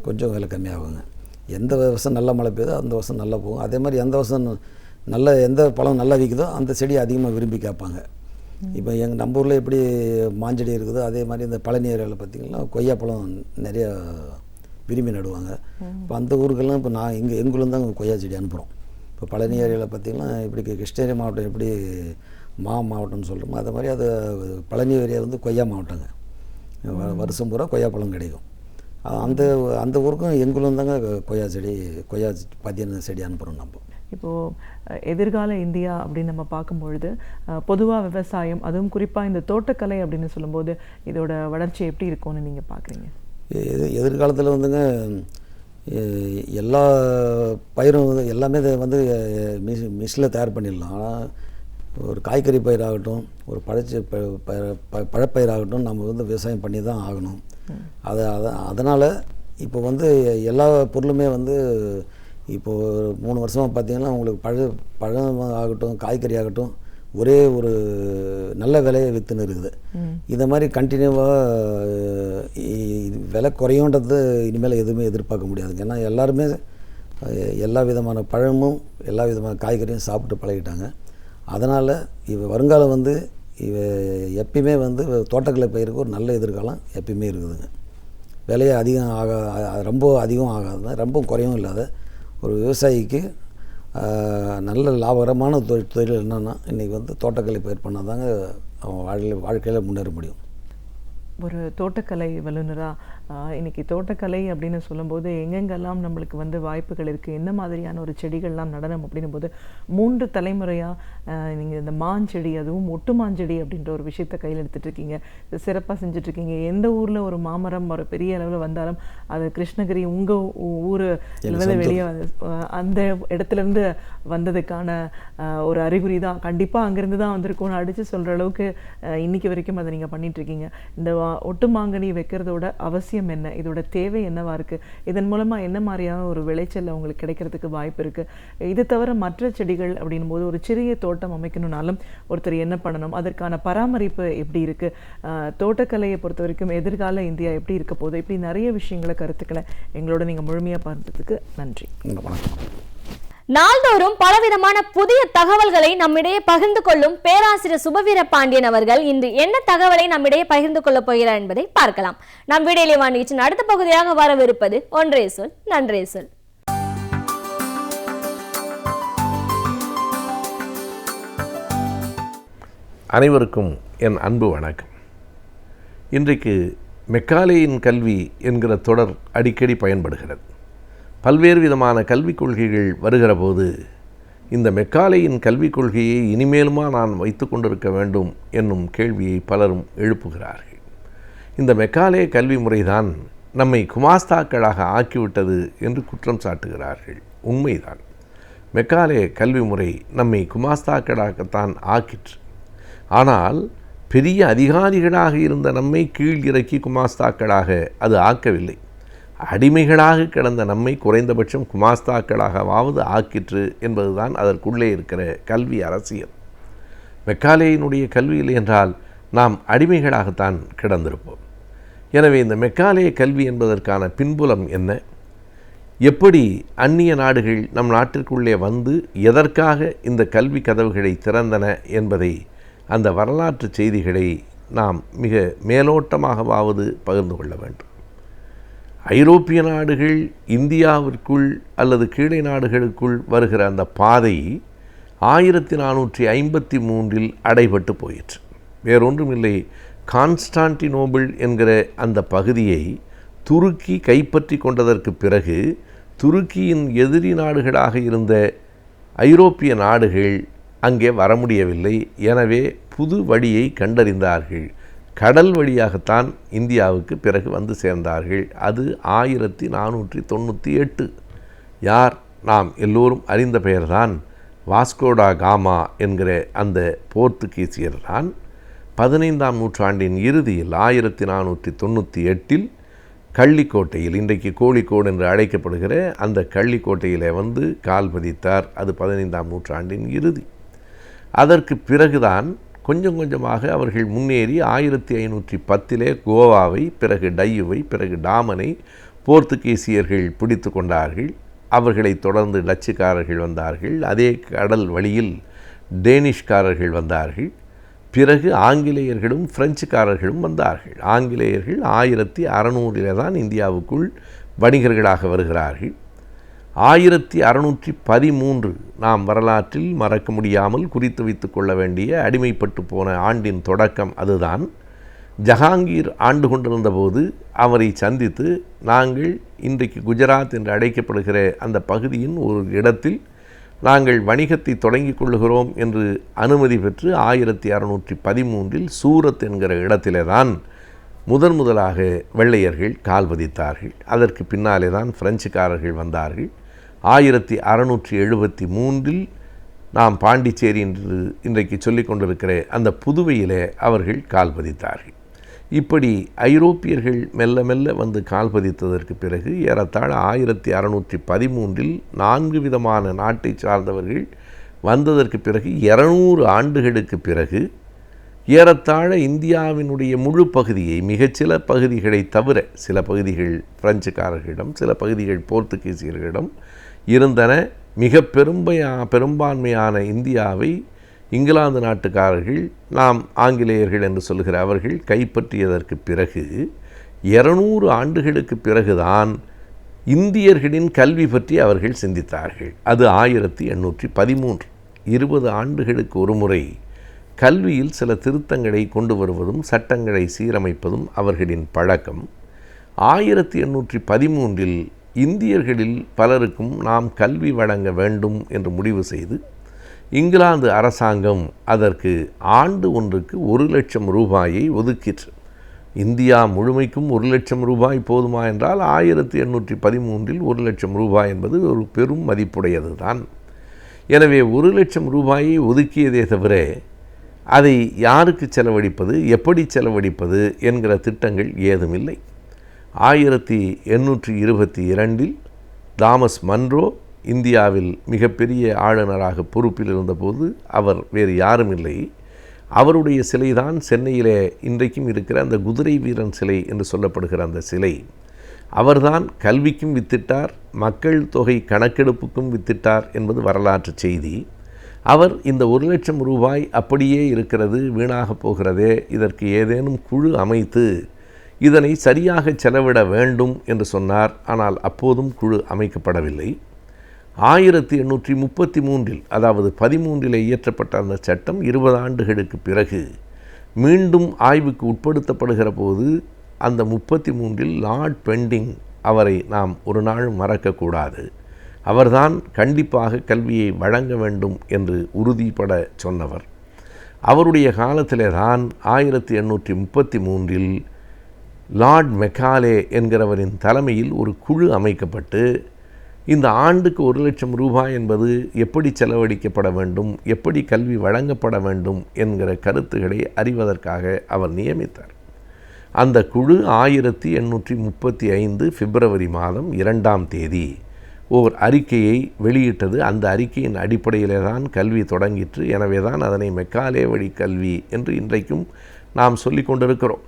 Speaker 5: கொஞ்சம் விலை கம்மியாகுங்க. எந்த வருஷம் நல்ல மழை பெய்யுதோ அந்த வருஷம் நல்லா போகும். அதே மாதிரி எந்த வருஷம் எந்த பழம் நல்லா விற்குதோ அந்த செடியை அதிகமாக விரும்பி கேட்பாங்க. இப்போ நம்ம ஊரில் எப்படி மாஞ்செடி இருக்குதோ அதே மாதிரி இந்த பழனி ஏரியாவில் பார்த்திங்கன்னா கொய்யாப்பழம் நிறையா விரும்பி நடுவாங்க. இப்போ அந்த ஊருக்கெல்லாம் இப்போ எங்கூர்லேருந்து தான் கொய்யா செடி அனுப்புகிறோம். இப்போ பழனி ஏரியாவில் பார்த்திங்கன்னா இப்படி கிருஷ்ணகிரி மாவட்டம் எப்படி மாவட்டம்னு சொல்கிறோமோ அது மாதிரி அது பழனி ஏரியா வந்து கொய்யா மாவட்டங்க. வருஷம் பூரா கொய்யாப்பழம் கிடைக்கும். அந்த ஊருக்கும் எங்கூர்லேருந்து தாங்க கொய்யா பதியம் செடி அனுப்புகிறோம் நம்ம.
Speaker 4: இப்போது எதிர்கால இந்தியா அப்படின்னு நம்ம பார்க்கும்பொழுது பொதுவாக விவசாயம், அதுவும் குறிப்பாக இந்த தோட்டக்கலை அப்படின்னு சொல்லும்போது இதோட வளர்ச்சி எப்படி இருக்கும்னு நீங்கள் பார்க்குறீங்க?
Speaker 5: எதிர்காலத்தில் வந்துங்க எல்லா பயிரும் வந்து எல்லாமே வந்து மிஷினில் தயார் பண்ணிடலாம். ஆனால் ஒரு காய்கறி பயிராகட்டும், ஒரு பழப்பயிராகட்டும் நம்ம வந்து விவசாயம் பண்ணி தான் ஆகணும். அதனால் இப்போ வந்து எல்லா பொருளுமே வந்து இப்போது 3 வருஷமாக பார்த்திங்கன்னா உங்களுக்கு பழம் ஆகட்டும் காய்கறி ஆகட்டும் ஒரே ஒரு நல்ல விலையை விற்றுன்னு இருக்குது. இந்த மாதிரி கண்டினியூவாக விலை குறையுன்றது இனிமேல் எதுவுமே எதிர்பார்க்க முடியாதுங்க. ஏன்னா எல்லாருமே எல்லா விதமான பழமும் எல்லா விதமான காய்கறியும் சாப்பிட்டு பழகிட்டாங்க. அதனால் வருங்காலம் வந்து எப்பயுமே வந்து தோட்டக்கலை பயிருக்கு ஒரு நல்ல எதிர்காலம் எப்பயுமே இருக்குதுங்க. விலையை அதிகம் ரொம்ப அதிகம் ஆகாத, ரொம்ப குறையும் இல்லாத ஒரு விவசாயிக்கு நல்ல லாபகரமான தொழில் என்னென்னா இன்றைக்கி வந்து தோட்டக்கலை பயிர் பண்ணால் தாங்க அவன் வாழ்க்கையில் முன்னேற முடியும்.
Speaker 4: ஒரு தோட்டக்கலை வல்லுநராக இன்றைக்கி தோட்டக்கலை அப்படின்னு சொல்லும்போது எங்கெங்கெல்லாம் நம்மளுக்கு வந்து வாய்ப்புகள் இருக்குது, என்ன மாதிரியான ஒரு செடிகள்லாம் நடனம் அப்படின்னும் போது 3 தலைமுறையாக நீங்கள் இந்த மாஞ்செடி, அதுவும் ஒட்டு மாஞ்செடி அப்படின்ற ஒரு விஷயத்தை கையில் எடுத்துகிட்ருக்கீங்க, சிறப்பாக செஞ்சிட்ருக்கீங்க. எந்த ஊரில் ஒரு மாமரம் ஒரு பெரிய அளவில் வந்தாலும் அது கிருஷ்ணகிரி உங்கள் ஊர் வெளியே அந்த இடத்துலேருந்து வந்ததுக்கான ஒரு அறிகுறி தான். கண்டிப்பாக அங்கேருந்து தான் வந்திருக்கோன்னு அடித்து சொல்கிற அளவுக்கு இன்றைக்கி வரைக்கும் அதை நீங்கள் பண்ணிகிட்ருக்கீங்க. இந்த ஒட்டு மாங்கனி வைக்கிறதோட அவசியம் என்ன, இதோட தேவை என்னவா இருக்குது, இதன் மூலமாக என்ன மாதிரியான ஒரு விளைச்சல் அவங்களுக்கு கிடைக்கிறதுக்கு வாய்ப்பு இருக்குது? இது தவிர மற்ற செடிகள் அப்படின்னும் போது ஒரு சிறிய தோட்டம் அமைக்கணும்னாலும் ஒருத்தர் என்ன பண்ணணும், அதற்கான பராமரிப்பு எப்படி இருக்குது, தோட்டக்கலையை பொறுத்த வரைக்கும் எதிர்கால இந்தியா எப்படி இருக்க போகுது, இப்படி நிறைய விஷயங்களை கருத்துக்களை எங்களோட நீங்கள் முழுமையாக பகிர்ந்ததுக்கு நன்றி.
Speaker 1: நாள்தோறும் பலவிதமான புதிய தகவல்களை நம்மிடையே பகிர்ந்து கொள்ளும் பேராசிரியர் சுபவீர பாண்டியன் அவர்கள் இன்று என்ன தகவலை நம்மிடையே பகிர்ந்து கொள்ளப் போகிறார் என்பதை பார்க்கலாம். நம் வீடியோலை வாணியின் அடுத்த பகுதியாக வரவிருப்பது ஒன்றே சொல் நன்றே சொல்.
Speaker 6: அனைவருக்கும் என் அன்பு வணக்கம். இன்றைக்கு மெக்காலேயின் கல்வி என்கிற தொடர் அடிக்கடி பயன்படுகிறது. பல்வேறு விதமான கல்விக் கொள்கைகள் வருகிற போது இந்த மெக்காலேயின் கல்விக் கொள்கையை இனிமேலுமா நான் வைத்து கொண்டிருக்க வேண்டும் என்னும் கேள்வியை பலரும் எழுப்புகிறார்கள். இந்த மெக்காலே கல்வி முறைதான் நம்மை குமாஸ்தாக்களாக ஆக்கிவிட்டது என்று குற்றம் சாட்டுகிறார்கள். உண்மைதான். மெக்காலே கல்வி முறை நம்மை குமாஸ்தாக்களாகத்தான் ஆக்கிற்று. ஆனால் பெரிய அதிகாரிகளாக இருந்த நம்மை கீழ் இறக்கி குமாஸ்தாக்களாக அது ஆக்கவில்லை. அடிமைகளாக கிடந்த நம்மை குறைந்தபட்சம் குமாஸ்தாக்களாகவாவது ஆக்கிற்று என்பதுதான் அதற்குள்ளே இருக்கிற கல்வி அரசியல். மெக்காலேயினுடைய கல்வி இல்லை என்றால் நாம் அடிமைகளாகத்தான் கிடந்திருப்போம். எனவே இந்த மெக்காலே கல்வி என்பதற்கான பின்புலம் என்ன, எப்படி அந்நிய நாடுகள் நம் நாட்டிற்குள்ளே வந்து எதற்காக இந்த கல்வி கதவுகளை திறந்தன என்பதை, அந்த வரலாற்று செய்திகளை நாம் மிக மேலோட்டமாகவாவது பகிர்ந்து கொள்ள வேண்டும். ஐரோப்பிய நாடுகள் இந்தியாவிற்குள் அல்லது கீழே நாடுகளுக்குள் வருகிற அந்த பாதை 1453 அடைபட்டு போயிற்று. வேறொன்றுமில்லை, கான்ஸ்டான்டினோபிள் என்கிற அந்த பகுதியை துருக்கி கைப்பற்றி கொண்டதற்கு பிறகு துருக்கியின் எதிரி நாடுகளாக இருந்த ஐரோப்பிய நாடுகள் அங்கே வர முடியவில்லை. எனவே புது வழியை கண்டறிந்தார்கள். கடல் வழியாகத்தான் இந்தியாவுக்கு பிறகு வந்து சேர்ந்தார்கள். அது 1498. யார்? நாம் எல்லோரும் அறிந்த பெயர்தான் வாஸ்கோடா காமா என்கிற அந்த போர்த்துகீசியர் தான் 15ஆம் நூற்றாண்டின் இறுதியில் 1498 கள்ளிக்கோட்டையில், இன்றைக்கு கோழிக்கோடு என்று அழைக்கப்படுகிற அந்த கள்ளிக்கோட்டையில் வந்து கால் பதித்தார். அது 15ஆம் நூற்றாண்டின் இறுதி. அதற்கு பிறகுதான் கொஞ்சம் கொஞ்சமாக அவர்கள் முன்னேறி 1510 கோவாவை, பிறகு டையுவை, பிறகு டாமனை போர்த்துகீசியர்கள் பிடித்து கொண்டார்கள். அவர்களை தொடர்ந்து டச்சுக்காரர்கள் வந்தார்கள். அதே கடல் வழியில் டேனிஷ்காரர்கள் வந்தார்கள். பிறகு ஆங்கிலேயர்களும் பிரெஞ்சுக்காரர்களும் வந்தார்கள். ஆங்கிலேயர்கள் 1600 தான் இந்தியாவுக்குள் வணிகர்களாக வருகிறார்கள். 1613 நாம் வரலாற்றில் மறக்க முடியாமல் குறித்து வைத்து கொள்ள வேண்டிய அடிமைப்பட்டு போன ஆண்டின் தொடக்கம் அதுதான். ஜஹாங்கீர் ஆண்டு கொண்டிருந்த போது அவரை சந்தித்து நாங்கள் இன்றைக்கு குஜராத் என்று அழைக்கப்படுகிற அந்த பகுதியின் ஒரு இடத்தில் நாங்கள் வணிகத்தை தொடங்கிக் கொள்ளுகிறோம் என்று அனுமதி பெற்று 1613 சூரத் என்கிற இடத்திலே தான் முதலாக வெள்ளையர்கள் கால் பதித்தார்கள். அதற்கு பின்னாலே தான் பிரெஞ்சுக்காரர்கள் வந்தார்கள். 1673 நாம் பாண்டிச்சேரி என்று இன்றைக்கு சொல்லிக் கொண்டிருக்கிற அந்த புதுவையிலே அவர்கள் கால் பதித்தார்கள். இப்படி ஐரோப்பியர்கள் மெல்ல மெல்ல வந்து கால் பதித்ததற்கு பிறகு ஏறத்தாழ 1613 4 விதமான நாட்டை சார்ந்தவர்கள் வந்ததற்கு பிறகு 200 ஆண்டுகளுக்கு பிறகு ஏறத்தாழ இந்தியாவினுடைய முழு பகுதியை, மிகச்சில பகுதிகளை தவிர, சில பகுதிகள் பிரெஞ்சுக்காரர்களிடம், சில பகுதிகள் போர்த்துகீசியர்களிடம் இருந்தன, மிக பெரும்பான்மையான இந்தியாவை இங்கிலாந்து நாட்டுக்காரர்கள், நாம் ஆங்கிலேயர்கள் என்று சொல்கிற அவர்கள் கைப்பற்றியதற்கு பிறகு 200 ஆண்டுகளுக்கு பிறகுதான் இந்தியர்களின் கல்வி பற்றி அவர்கள் சிந்தித்தார்கள். அது 1813. 20 ஆண்டுகளுக்கு ஒரு முறை கல்வியில் சில திருத்தங்களை கொண்டு வருவதும் சட்டங்களை சீரமைப்பதும் அவர்களின் பழக்கம். 1813 இந்தியர்களில் பலருக்கும் நாம் கல்வி வழங்க வேண்டும் என்று முடிவு செய்து இங்கிலாந்து அரசாங்கம் அதற்கு ஆண்டு ஒன்றுக்கு 1 லட்சம் ரூபாயை ஒதுக்கிற்று. இந்தியா முழுமைக்கும் 1 லட்சம் ரூபாய் போதுமா என்றால் 1813 1 லட்சம் ரூபாய் என்பது ஒரு பெரும் மதிப்புடையது தான். எனவே 1 லட்சம் ரூபாயை ஒதுக்கியதே தவிர அதை யாருக்கு செலவழிப்பது, எப்படி செலவழிப்பது என்கிற திட்டங்கள் ஏதுமில்லை. 1822 தாமஸ் மன்றோ இந்தியாவில் மிகப்பெரிய ஆளுநராக பொறுப்பில் இருந்தபோது, அவர் வேறு யாரும் இல்லை, அவருடைய சிலைதான் சென்னையிலே இன்றைக்கும் இருக்கிற அந்த குதிரை வீரன் சிலை என்று சொல்லப்படுகிற அந்த சிலை. அவர்தான் கல்விக்கும் வித்திட்டார், மக்கள் தொகை கணக்கெடுப்புக்கும் வித்திட்டார் என்பது வரலாற்று செய்தி. அவர் இந்த 1 லட்சம் ரூபாய் அப்படியே இருக்கிறது, வீணாக போகிறதே, இதற்கு ஏதேனும் குழு அமைத்து இதனை சரியாக செலவிட வேண்டும் என்று சொன்னார். ஆனால் அப்போதும் குழு அமைக்கப்படவில்லை. 1833 அதாவது 13 இயற்றப்பட்ட அந்த சட்டம் 20 ஆண்டுகளுக்கு பிறகு மீண்டும் ஆய்வுக்கு உட்படுத்தப்படுகிற போது அந்த 33 லார்ட் பெண்டிங், அவரை நாம் ஒரு நாள் மறக்கக்கூடாது. அவர்தான் கண்டிப்பாக கல்வியை வழங்க வேண்டும் என்று உறுதிப்பட சொன்னவர். அவருடைய காலத்திலே தான் 1833 லார்ட் மெக்காலே என்கிறவரின் தலைமையில் ஒரு குழு அமைக்கப்பட்டு இந்த ஆண்டுக்கு 1 லட்சம் ரூபாய் என்பது எப்படி செலவழிக்கப்பட வேண்டும், எப்படி கல்வி வழங்கப்பட வேண்டும் என்கிற கருத்துக்களை அறிவதற்காக அவர் நியமித்தார். அந்த குழு 1835 பிப்ரவரி மாதம் 2ஆம் தேதி ஓர் அறிக்கையை வெளியிட்டது. அந்த அறிக்கையின் அடிப்படையிலே தான் கல்வி தொடங்கிற்று. எனவே தான் அதனை மெக்காலே வழி கல்வி என்று இன்றைக்கும் நாம் சொல்லிக் கொண்டிருக்கிறோம்.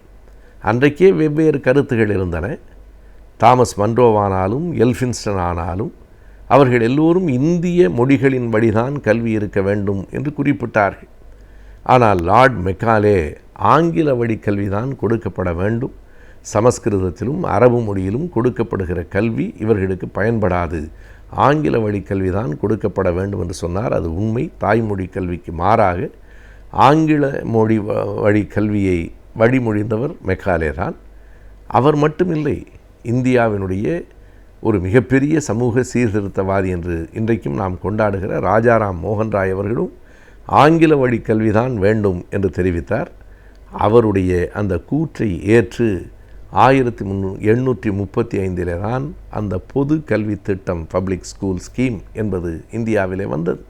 Speaker 6: அன்றைக்கே வெவ்வேறு கருத்துகள் இருந்தன. தாமஸ் மன்றோவானாலும் எல்ஃபின்ஸ்டன் ஆனாலும் அவர்கள் எல்லோரும் இந்திய மொழிகளின் வழிதான் கல்வி இருக்க வேண்டும் என்று குறிப்பிட்டார்கள். ஆனால் லார்ட் மெக்காலே ஆங்கில வழி கல்விதான் கொடுக்கப்பட வேண்டும், சமஸ்கிருதத்திலும் அரபு மொழியிலும் கொடுக்கப்படுகிற கல்வி இவர்களுக்கு பயன்படாது, ஆங்கில வழி கல்விதான் கொடுக்கப்பட வேண்டும் என்று சொன்னார். அது உண்மை. தாய்மொழி கல்விக்கு மாறாக ஆங்கில மொழி வழி கல்வியை வழிமொழிந்தவர் மெக்காலே தான். அவர் மட்டுமில்லை, இந்தியாவினுடைய ஒரு மிகப்பெரிய சமூக சீர்திருத்தவாதி என்று இன்றைக்கும் நாம் கொண்டாடுகிற ராஜாராம் மோகன் ராய் அவர்களும் ஆங்கில வழி கல்விதான் வேண்டும் என்று தெரிவித்தார். அவருடைய அந்த கூற்றை ஏற்று 1835 தான் அந்த பொது கல்வி திட்டம், பப்ளிக் ஸ்கூல் ஸ்கீம் என்பது இந்தியாவிலே வந்தது.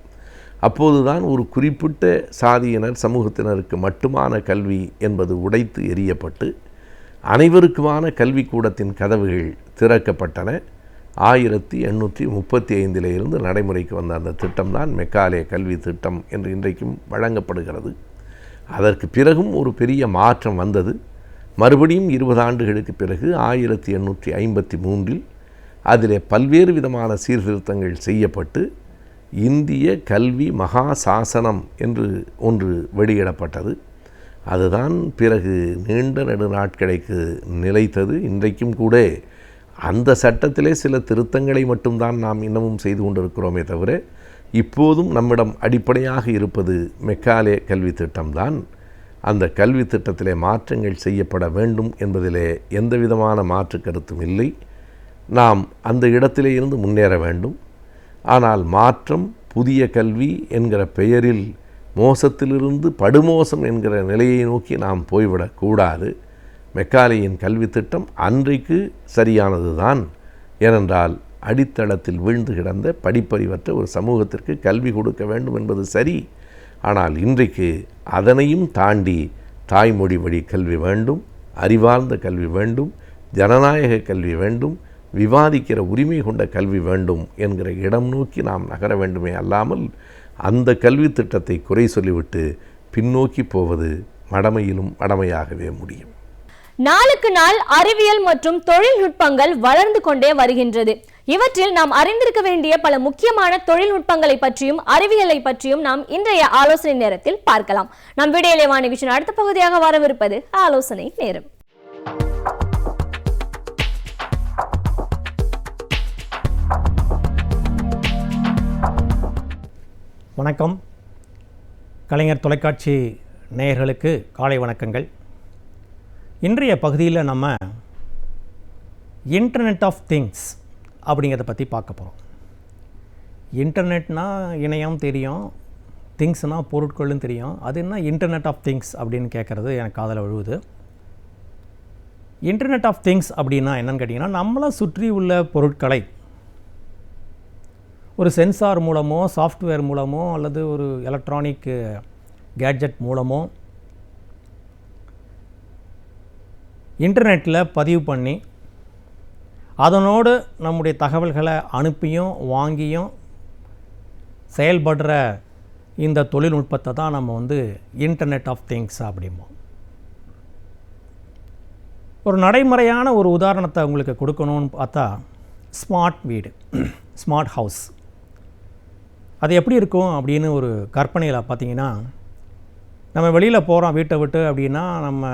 Speaker 6: அப்போதுதான் ஒரு குறிப்பிட்ட சாதியினர் சமூகத்தினருக்கு மட்டுமான கல்வி என்பது உடைத்து எறியப்பட்டு அனைவருக்குமான கல்விக்கூடத்தின் கதவுகள் திறக்கப்பட்டன. 1835 இருந்து நடைமுறைக்கு வந்த அந்த திட்டம்தான் மெக்காலே கல்வி திட்டம் என்று இன்றைக்கும் வழங்கப்படுகிறது. அதற்கு பிறகும் ஒரு பெரிய மாற்றம் வந்தது. மறுபடியும் 20 ஆண்டுகளுக்கு பிறகு 1853 அதிலே பல்வேறு விதமான சீர்திருத்தங்கள் செய்யப்பட்டு இந்திய கல்வி மகா சாசனம் என்று ஒன்று வெளியிடப்பட்டது. அதுதான் பிறகு நீண்ட நெடுநாட்களுக்கு நிலைத்தது. இன்றைக்கும் கூட அந்த சட்டத்திலே சில திருத்தங்களை மட்டும்தான் நாம் இன்னமும் செய்து கொண்டிருக்கிறோமே தவிர இப்போதும் நம்மிடம் அடிப்படையாக இருப்பது மெக்காலே கல்வி திட்டம்தான். அந்த கல்வி திட்டத்திலே மாற்றங்கள் செய்யப்பட வேண்டும் என்பதிலே எந்த விதமான மாற்று கருத்தும் இல்லை. நாம் அந்த இடத்திலே இருந்து முன்னேற வேண்டும். ஆனால் மாற்றம், புதிய கல்வி என்கிற பெயரில் மோசத்திலிருந்து படுமோசம் என்கிற நிலையை நோக்கி நாம் போய்விடக்கூடாது. மெக்காலேயின் கல்வி திட்டம் அன்றைக்கு சரியானது தான். ஏனென்றால் அடித்தளத்தில் வீழ்ந்து கிடந்த படிப்பறிவற்ற ஒரு சமூகத்திற்கு கல்வி கொடுக்க வேண்டும் என்பது சரி. ஆனால் இன்றைக்கு அதனையும் தாண்டி தாய்மொழி வழி கல்வி வேண்டும், அறிவார்ந்த கல்வி வேண்டும், ஜனநாயக கல்வி வேண்டும், விவாதிக்கிற உரிமை கொண்ட கல்வி வேண்டும் என்கிற இடம் நோக்கி நாம் நகர வேண்டுமே அல்லாமல் அந்த கல்வி திட்டத்தை குறை சொல்லிவிட்டு பின்னோக்கி போவது மடமையிலும் மடமையாகவே முடியும்.
Speaker 1: நாளுக்கு நாள் அறிவியல் மற்றும் தொழில்நுட்பங்கள் வளர்ந்து கொண்டே வருகின்றது. இவற்றில் நாம் அறிந்திருக்க வேண்டிய பல முக்கியமான தொழில்நுட்பங்களை பற்றியும் அறிவியலை பற்றியும் நாம் இன்றைய ஆலோசனை நேரத்தில் பார்க்கலாம். நம் விடியலை வாணி நிகழ்ச்சியின் அடுத்த பகுதியாக வரவிருப்பது ஆலோசனை நேரம்.
Speaker 7: வணக்கம். கலைஞர் தொலைக்காட்சி நேயர்களுக்கு காலை வணக்கங்கள். இன்றைய பகுதியில் நம்ம இன்டர்நெட் ஆஃப் திங்ஸ் அப்படிங்கிறத பற்றி பார்க்க போகிறோம். இன்டர்நெட்னால் இணையம் தெரியும், திங்ஸ்னால் பொருட்கள்னு தெரியும். அது என்ன இன்டர்நெட் ஆஃப் திங்ஸ் அப்படின்னு கேட்குறது எனக்கு காதில் விழுவுது. இன்டர்நெட் ஆஃப் திங்ஸ் அப்படின்னா என்னென்னு கேட்டிங்கன்னா, நம்மளை சுற்றி உள்ள பொருட்களை ஒரு சென்சார் மூலமோ சாஃப்ட்வேர் மூலமோ அல்லது ஒரு எலக்ட்ரானிக் கேட்ஜெட் மூலமோ இன்டர்நெட்டில் பதிவு பண்ணி அதனோடு நம்முடைய தகவல்களை அனுப்பியும் வாங்கியும் செயல்படுற இந்த தொழில்நுட்பத்தை தான் நம்ம இன்டர்நெட் ஆஃப் திங்ஸ் அப்படிம்போம். ஒரு நடைமுறையான ஒரு உதாரணத்தை உங்களுக்கு கொடுக்கணும்னு பார்த்தா, ஸ்மார்ட் வீடு, ஸ்மார்ட் ஹவுஸ் அது எப்படி இருக்கும் அப்படின்னு ஒரு கற்பனையில் பார்த்தீங்கன்னா, நம்ம வெளியில் போகிறோம் வீட்டை விட்டு அப்படின்னா, நம்ம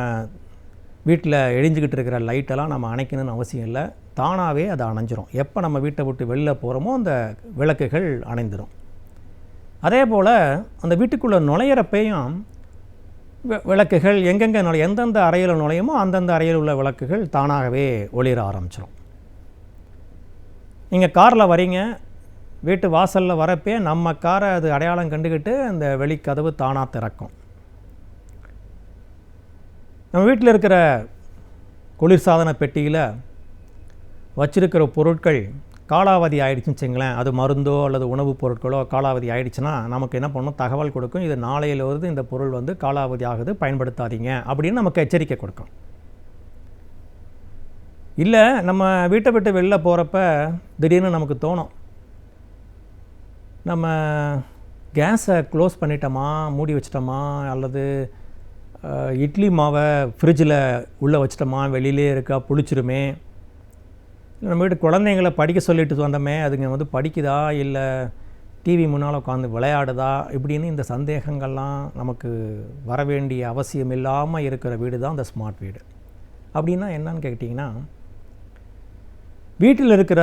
Speaker 7: வீட்டில் எழிஞ்சிக்கிட்டு இருக்கிற லைட்டெல்லாம் நம்ம அணைக்கணும்னு அவசியம் இல்லை, தானாகவே அது அணைஞ்சிரும். எப்போ நம்ம வீட்டை விட்டு வெளியில் போகிறோமோ அந்த விளக்குகள் அணைந்துடும். அதே போல் அந்த வீட்டுக்குள்ளே நுழையிறப்பையும் விளக்குகள் எங்கெங்கே எந்தெந்த அறையில் நுழையுமோ அந்தந்த அறையில் உள்ள விளக்குகள் தானாகவே ஒளிர ஆரம்பிச்சிடும். நீங்கள் காரில் வரீங்க, வீட்டு வாசலில் வரப்பே நம்ம காரை அது அடையாளம் கண்டுக்கிட்டு அந்த வெளிக்கதவு தானாக திறக்கும். நம்ம வீட்டில் இருக்கிற குளிர்சாதன பெட்டியில் வச்சிருக்கிற பொருட்கள் காலாவதி ஆகிடுச்சுன்னு வச்சுங்களேன், அது மருந்தோ அல்லது உணவுப் பொருட்களோ காலாவதி ஆகிடுச்சுன்னா நமக்கு என்ன பண்ணணும், தகவல் கொடுக்கும். இது நாளையிலிருந்து இந்த பொருள் காலாவதி ஆகுது, பயன்படுத்தாதீங்க அப்படின்னு நமக்கு எச்சரிக்கை கொடுக்கும். இல்லை, நம்ம வீட்டை விட்டு வெளில போகிறப்ப திடீர்னு நமக்கு தோணும், நம்ம கேஸை க்ளோஸ் பண்ணிட்டோமா, மூடி வச்சிட்டோமா, அல்லது இட்லி மாவை ஃப்ரிட்ஜில் உள்ளே வச்சிட்டோமா, வெளியிலே இருக்கா, புளிச்சிருமே, நம்ம வீட்டு குழந்தைங்களை படிக்க சொல்லிட்டு வந்தோமே, அதுங்க படிக்குதா இல்லை டிவி முன்னால் உட்காந்து விளையாடுதா, இப்படின்னு இந்த சந்தேகங்கள்லாம் நமக்கு வர வேண்டிய அவசியம் இல்லாமல் இருக்கிற வீடு தான் இந்த ஸ்மார்ட் வீடு. அப்படின்னா என்னன்னு கேட்டிங்கன்னா, வீட்டில் இருக்கிற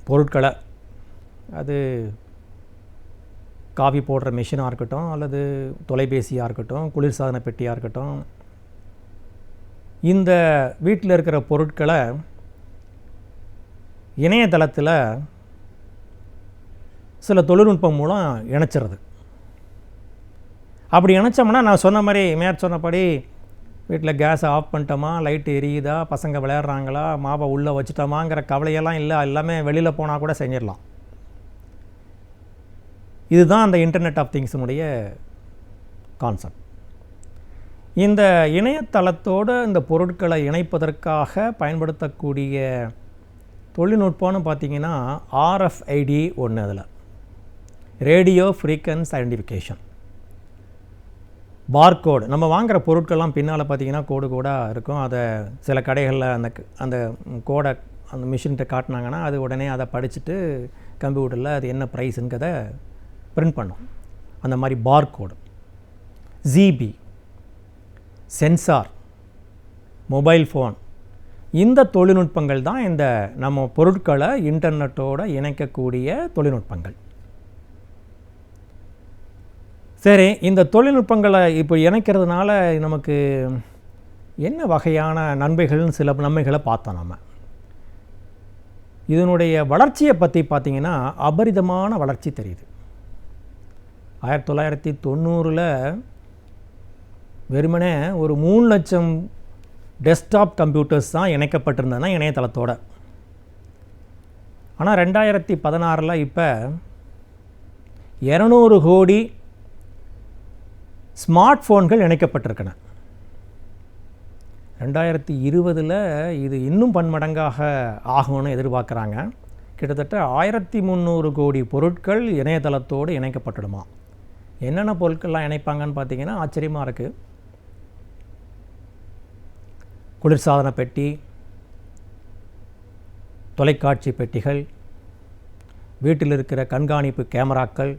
Speaker 7: பொருட்களை, அது காஃபி போடுற மிஷினாக இருக்கட்டும், அல்லது தொலைபேசியாக இருக்கட்டும், குளிர்சாதன பெட்டியாக இருக்கட்டும், இந்த வீட்டில் இருக்கிற பொருட்களை இணையதளத்தில் சில தொழில்நுட்பம் மூலம் இணைச்சிறது. அப்படி இணைச்சோம்னா, நான் சொன்ன மாதிரி சொன்னபடி வீட்டில் கேஸை ஆஃப் பண்ணிட்டோமா, லைட்டு எரியுதா, பசங்க விளையாடுறாங்களா, மாவை உள்ளே வச்சுட்டோமாங்கிற கவலையெல்லாம் இல்லை, எல்லாமே வெளியில் போனால் கூட செஞ்சிடலாம். இதுதான் அந்த இன்டர்நெட் ஆஃப் திங்ஸினுடைய கான்செப்ட். இந்த இணையதளத்தோடு இந்த பொருட்களை இணைப்பதற்காக பயன்படுத்தக்கூடிய தொழில்நுட்பம்னு பார்த்திங்கன்னா RFID ஒன்று, அதில் ரேடியோ ஃப்ரீக்வன்சி ஐடென்டிஃபிகேஷன். பார்கோடு, நம்ம வாங்குகிற பொருட்கள்லாம் பின்னால் பார்த்திங்கன்னா கோடாக இருக்கும். அதை சில கடைகளில் அந்த கோடை அந்த மிஷின்கிட்ட காட்டினாங்கன்னா அது உடனே அதை படிச்சுட்டு கம்ப்யூட்டரில் அது என்ன ப்ரைஸுங்கிறத பிரிண்ட் பண்ணோம். அந்த மாதிரி barcode, GB, sensor, mobile phone, இந்த தொழில்நுட்பங்கள் தான் இந்த நம்ம பொருட்களை இன்டர்நெட்டோடு இணைக்கக்கூடிய தொழில்நுட்பங்கள். சரி, இந்த தொழில்நுட்பங்களை இப்போ இணைக்கிறதுனால நமக்கு என்ன வகையான நன்மைகள்னு சில நன்மைகளை பார்த்தோம். நம்ம இதனுடைய வளர்ச்சியை பற்றி பார்த்திங்கன்னா அபரிதமான வளர்ச்சி தெரியுது. 1990 வெறுமனே ஒரு 3 லட்சம் டெஸ்க்டாப் கம்ப்யூட்டர்ஸ் தான் இணைக்கப்பட்டிருந்ததுன்னா இணையதளத்தோடு. ஆனால் 2016 இப்போ 200 கோடி ஸ்மார்ட் ஃபோன்கள் இணைக்கப்பட்டிருக்கின. 2020 இது இன்னும் பன்மடங்காக ஆகும்னு எதிர்பார்க்குறாங்க. கிட்டத்தட்ட 1300 கோடி பொருட்கள் இணையதளத்தோடு இணைக்கப்பட்டுடுமா. என்னென்ன பொருட்கள்லாம் இணைப்பாங்கன்னு பார்த்தீங்கன்னா ஆச்சரியமாக இருக்குது. குளிர்சாதன பெட்டி, தொலைக்காட்சி பெட்டிகள், வீட்டில் இருக்கிற கண்காணிப்பு கேமராக்கள்,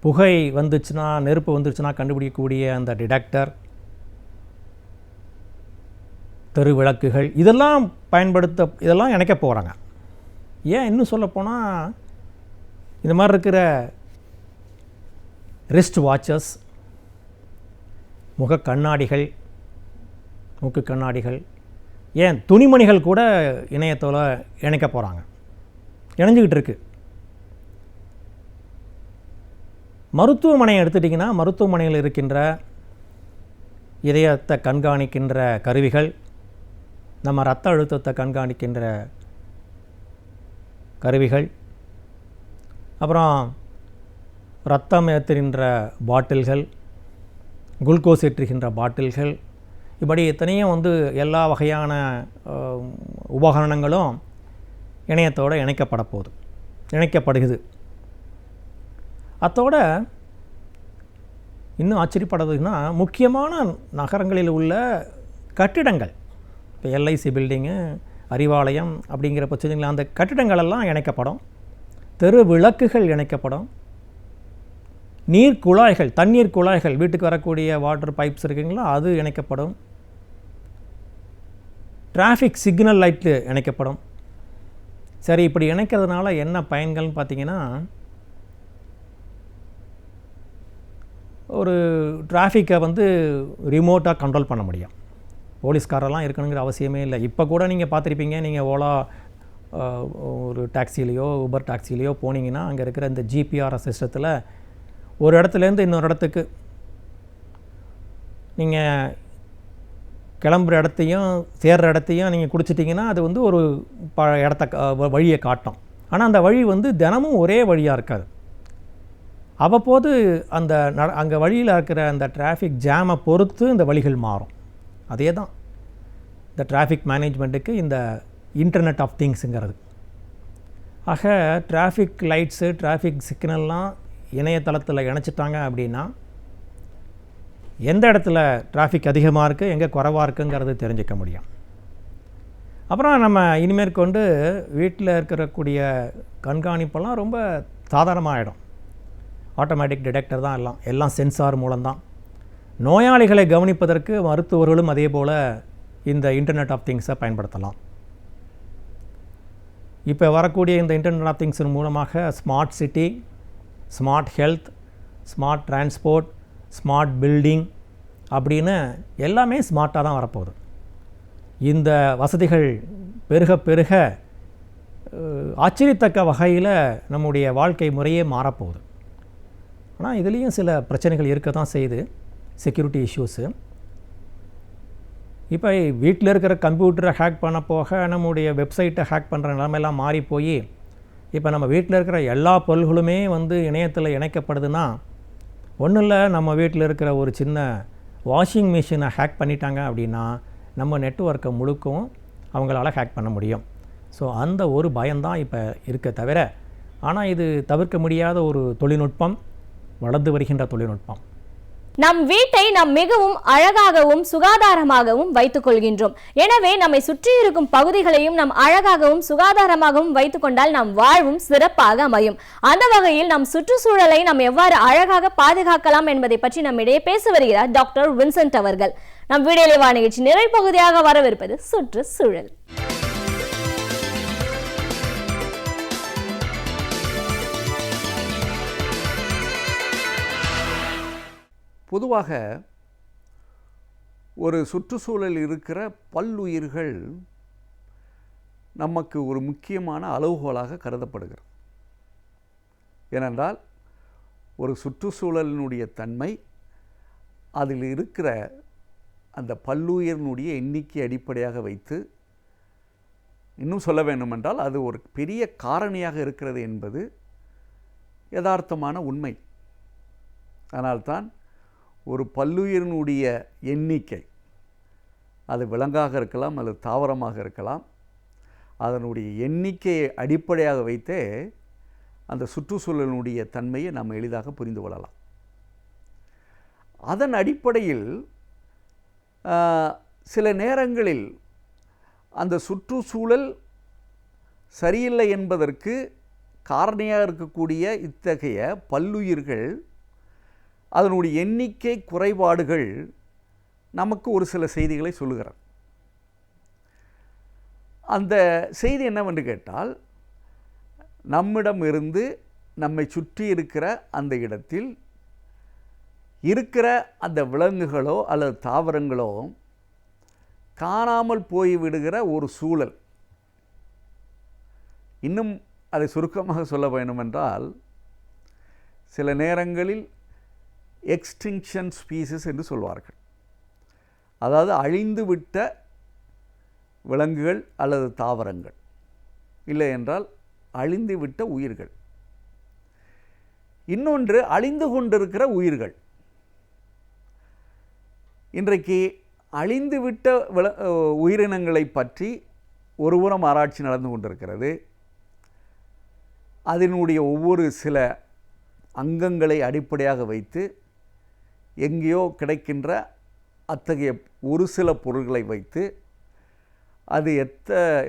Speaker 7: புகை வந்துச்சுன்னா, நெருப்பு வந்துச்சுன்னா கண்டுபிடிக்கக்கூடிய அந்த டிடெக்டர், தெரு விளக்குகள், இதெல்லாம் இதெல்லாம் இணைக்க போகிறாங்க. ஏன் இன்னும் சொல்லப்போனால் இந்த மாதிரி இருக்கிற ரிஸ்ட் வாட்சஸ், முக கண்ணாடிகள், மூக்கு கண்ணாடிகள், ஏன் துணிமணிகள் கூட இணையத்தோட இணைக்க போகிறாங்க, இணைஞ்சிக்கிட்டு இருக்கு. மருத்துவமனையை எடுத்துட்டிங்கன்னா, மருத்துவமனையில் இருக்கின்ற இதயத்தை கண்காணிக்கின்ற கருவிகள், நம்ம இரத்த அழுத்தத்தை கண்காணிக்கின்ற கருவிகள், அப்புறம் இரத்தம் ஏற்றுகின்ற பாட்டில்கள், குளுக்கோஸ் ஏற்றுகின்ற பாட்டில்கள், இப்படி எத்தனையும் எல்லா வகையான உபகரணங்களும் இணையத்தோடு இணைக்கப்படுகிறது. அத்தோட இன்னும் ஆச்சரியப்படுறதுன்னா, முக்கியமான நகரங்களில் உள்ள கட்டிடங்கள், இப்போ எல்ஐசி பில்டிங்கு, அறிவாலயம் அப்படிங்கிற பட்சத்தில் அந்த கட்டிடங்களெல்லாம் இணைக்கப்படும். தெரு விளக்குகள் இணைக்கப்படும். நீர் குழாய்கள், தண்ணீர் குழாய்கள், வீட்டுக்கு வரக்கூடிய வாட்டர் பைப்ஸ் இருக்குங்களா, அது இணைக்கப்படும். டிராஃபிக் சிக்னல் லைட்டு இணைக்கப்படும். சரி, இப்படி இணைக்கிறதுனால என்ன பயன்கள்னு பார்த்தீங்கன்னா, ஒரு டிராஃபிக்கை ரிமோட்டாக கண்ட்ரோல் பண்ண முடியும். போலீஸ்காரெல்லாம் இருக்கணுங்கிற அவசியமே இல்லை. இப்போ கூட நீங்கள் பார்த்துருப்பீங்க, நீங்கள் ஓலா ஒரு டாக்ஸிலேயோ ஊபர் டாக்ஸிலேயோ போனீங்கன்னா, அங்கே இருக்கிற இந்த ஜிபிஆர்எஸ் சிஸ்டத்தில் ஒரு இடத்துலேருந்து இன்னொரு இடத்துக்கு நீங்கள் கிளம்புற இடத்தையும் சேர்ற இடத்தையும் நீங்கள் குடிச்சிட்டிங்கன்னா, அது ஒரு வழியை காட்டும். ஆனால் அந்த வழி தினமும் ஒரே வழியாக இருக்காது. அவ்வப்போது அங்கே வழியில் இருக்கிற அந்த டிராஃபிக் ஜாமை பொறுத்து இந்த வழிகள் மாறும். அதே தான் இந்த டிராஃபிக் மேனேஜ்மெண்ட்டுக்கு இந்த இன்டர்நெட் ஆஃப் திங்ஸுங்கிறது. ஆக டிராஃபிக் லைட்ஸு, டிராஃபிக் சிக்னல்லாம் இணையதளத்தில் இணைச்சிட்டாங்க அப்படின்னா, எந்த இடத்துல டிராஃபிக் அதிகமாக இருக்குது, எங்கே குறைவாக இருக்குங்கிறது தெரிஞ்சிக்க முடியும். அப்புறம் நம்ம இனிமேற்கொண்டு வீட்டில் இருக்கக்கூடிய கண்காணிப்பெல்லாம் ரொம்ப சாதாரணமாகிடும். ஆட்டோமேட்டிக் டிடெக்டர் தான் எல்லாம் சென்சார் மூலம்தான். நோயாளிகளை கவனிப்பதற்கு மருத்துவர்களும் அதே போல் இந்த இன்டர்நெட் ஆஃப் திங்ஸை பயன்படுத்தலாம். இப்போ வரக்கூடிய இந்த இன்டர்நெட் ஆஃப் திங்ஸின் மூலமாக smart city, smart health, smart transport, smart building அப்படின்னு எல்லாமே ஸ்மார்ட்டாக தான் வரப்போகுது. இந்த வசதிகள் பெருக பெருக ஆச்சரியத்தக்க வகையில் நம்முடைய வாழ்க்கை முறையே மாறப்போகுது. ஆனால் இதுலேயும் சில பிரச்சனைகள் இருக்க தான் செய்யுது, செக்யூரிட்டி இஷ்யூஸு. இப்போ வீட்டில் இருக்கிற கம்ப்யூட்டரை ஹேக் பண்ண போக நம்முடைய வெப்சைட்டை ஹேக் பண்ணுற நிலைமையெல்லாம் மாறி போய், இப்போ நம்ம வீட்டில் இருக்கிற எல்லா பொருள்களுமே இணையத்தில் இணைக்கப்படுதுன்னா, ஒன்றும் இல்லை, நம்ம வீட்டில் இருக்கிற ஒரு சின்ன வாஷிங் மிஷினை ஹேக் பண்ணிட்டாங்க அப்படின்னா நம்ம நெட்வொர்க்கை முழுக்கும் அவங்களால ஹேக் பண்ண முடியும். ஸோ அந்த ஒரு பயம்தான் இப்போ இருக்க தவிர, ஆனால் இது தவிர்க்க முடியாத ஒரு தொழில்நுட்பம், வளர்ந்து வருகின்ற தொழில்நுட்பம்.
Speaker 1: நம் வீட்டை நாம் மிகவும் அழகாகவும் சுகாதாரமாகவும் வைத்துக் கொள்கின்றோம். எனவே நம்மை சுற்றி இருக்கும் பகுதிகளையும் நாம் அழகாகவும் சுகாதாரமாகவும் வைத்துக் கொண்டால் நம் வாழ்வும் சிறப்பாக அமையும். அந்த வகையில் நம் சுற்றுச்சூழலை நாம் எவ்வாறு அழகாக பாதுகாக்கலாம் என்பதை பற்றி நம்மிடையே பேச வருகிறார் டாக்டர் வின்சென்ட் அவர்கள். நம் வீடியோ நிகழ்ச்சி நிறைவு பகுதியாக வரவிருப்பது சுற்றுச்சூழல்.
Speaker 8: பொதுவாக ஒரு சுற்றுச்சூழல் இருக்கிற பல்லுயிர்கள் நமக்கு ஒரு முக்கியமான அளவுகோலாக கருதப்படுகிறது. ஏனென்றால் ஒரு சுற்றுச்சூழலினுடைய தன்மை, அதில் இருக்கிற அந்த பல்லுயிரினுடைய எண்ணிக்கை அடிப்படையாக வைத்து, இன்னும் சொல்ல வேண்டுமென்றால் அது ஒரு பெரிய காரணியாக இருக்கிறது என்பது யதார்த்தமான உண்மை. அதனால்தான் ஒரு பல்லுயிரினுடைய எண்ணிக்கை, அது விலங்காக இருக்கலாம் அல்லது தாவரமாக இருக்கலாம், அதனுடைய எண்ணிக்கையை அடிப்படையாக வைத்தே அந்த சுற்றுச்சூழலினுடைய தன்மையை நாம் எளிதாக புரிந்து கொள்ளலாம். அதன் அடிப்படையில் சில நேரங்களில் அந்த சுற்றுச்சூழல் சரியில்லை என்பதற்கு காரணியாக இருக்கக்கூடிய இத்தகைய பல்லுயிர்கள் அதனுடைய எண்ணிக்கை குறைபாடுகள் நமக்கு ஒரு சில செய்திகளை சொல்லுகிறார். அந்த செய்தி என்னவென்று கேட்டால், நம்மிடம் இருந்து நம்மை சுற்றி இருக்கிற அந்த இடத்தில் இருக்கிற அந்த விலங்குகளோ அல்லது தாவரங்களோ காணாமல் போய்விடுகிற ஒரு சூழல். இன்னும் அதை சுருக்கமாக சொல்ல வேண்டுமென்றால், சில நேரங்களில் எக்ஸ்டிங்ஷன் ஸ்பீசிஸ் என்று சொல்வார்கள். அதாவது அழிந்துவிட்ட விலங்குகள் அல்லது தாவரங்கள், இல்லை என்றால் அழிந்துவிட்ட உயிர்கள். இன்னொன்று அழிந்து கொண்டிருக்கிற உயிர்கள். இன்றைக்கு அழிந்துவிட்ட உயிரினங்களை பற்றி ஒருபுறம் ஆராய்ச்சி நடந்து கொண்டிருக்கிறது. அதனுடைய ஒவ்வொரு சில அங்கங்களை அடிப்படையாக வைத்து எங்கேயோ கிடைக்கின்ற அத்தகைய ஒரு சில பொருள்களை வைத்து அது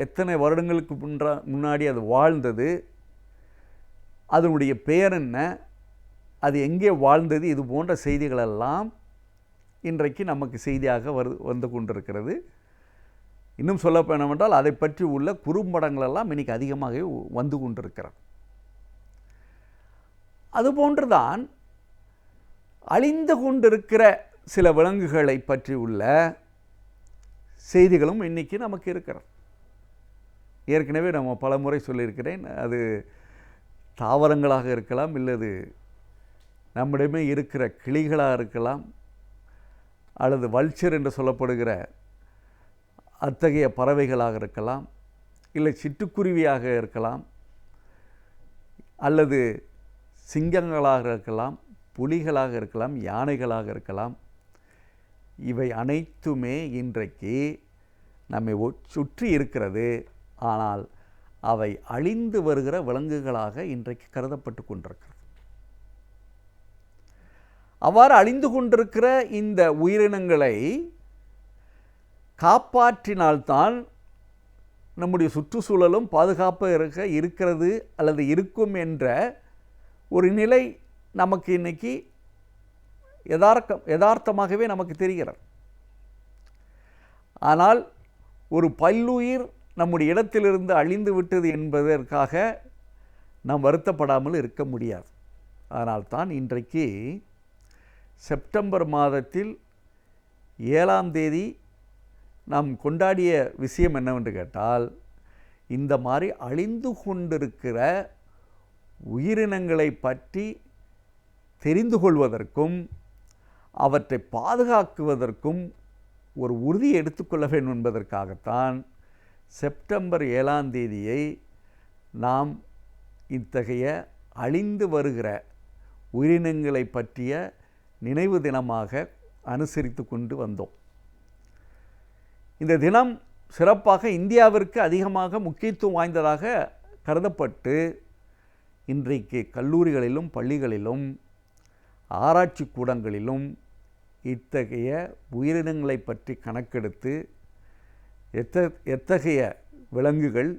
Speaker 8: எத்தனை வருடங்களுக்கு முன்னாடி அது வாழ்ந்தது, அதனுடைய பெயர் என்ன, அது எங்கே வாழ்ந்தது, இது போன்ற செய்திகளெல்லாம் இன்றைக்கு நமக்கு செய்தியாக வந்து கொண்டிருக்கிறது. இன்னும் சொல்ல வேண்டுமென்றால் அதை பற்றி உள்ள குறும்படங்களெல்லாம் இன்றைக்கி அதிகமாக வந்து கொண்டிருக்கிறது. அதுபோன்றுதான் அழிந்து கொண்டிருக்கிற சில விலங்குகளை பற்றி உள்ள செய்திகளும் இன்றைக்கி நமக்கு இருக்கிறது. ஏற்கனவே நம்ம பல முறை சொல்லியிருக்கிறேன், அது தாவரங்களாக இருக்கலாம், இல்லது நம்மிடமே இருக்கிற கிளிகளாக இருக்கலாம், அல்லது வல்ச்சர் என்று சொல்லப்படுகிற அத்தகைய பறவைகளாக இருக்கலாம், இல்லை சிட்டுக்குருவியாக இருக்கலாம், அல்லது சிங்கங்களாக இருக்கலாம், புலிகளாக இருக்கலாம், யானைகளாக இருக்கலாம். இவை அனைத்துமே இன்றைக்கு நம்மை சுற்றி இருக்கிறது. ஆனால் அவை அழிந்து வருகிற விலங்குகளாக இன்றைக்கு கருதப்பட்டு கொண்டிருக்கிறது. அவ்வாறு அழிந்து கொண்டிருக்கிற இந்த உயிரினங்களை காப்பாற்றினால்தான் நம்முடைய சுற்றுச்சூழலும் பாதுகாப்பாக இருக்கிறது அல்லது இருக்கும் என்ற ஒரு நிலை நமக்கு இன்றைக்கி யதார்த்தமாகவே நமக்கு தெரிகிறது. ஆனால் ஒரு பல்லுயிர் நம்முடைய இடத்திலிருந்து அழிந்து விட்டது என்பதற்காக நாம் வருத்தப்படாமல் இருக்க முடியாது. ஆனால் தான் இன்றைக்கு செப்டம்பர் மாதத்தில் 7ஆம் தேதி நாம் கொண்டாடிய விஷயம் என்னவென்று கேட்டால், இந்த மாதிரி அழிந்து கொண்டிருக்கிற உயிரினங்களை பற்றி தெரிந்து கொள்வதற்கும் அவற்றை பாதுகாக்குவதற்கும் ஒரு உறுதி எடுத்துக்கொள்ள வேண்டும் என்பதற்காகத்தான் செப்டம்பர் 7ஆம் தேதியை நாம் இத்தகைய அழிந்து வருகிற உயிரினங்களை பற்றிய நினைவு தினமாக அனுசரித்து கொண்டு வந்தோம். இந்த தினம் சிறப்பாக இந்தியாவிற்கு அதிகமாக முக்கியத்துவம் வாய்ந்ததாக கருதப்பட்டு இன்றைக்கு கல்லூரிகளிலும் பள்ளிகளிலும் ஆராய்ச்சி கூடங்களிலும் இத்தகைய உயிரினங்களை பற்றி கணக்கெடுத்து எத்தகைய விலங்குகள்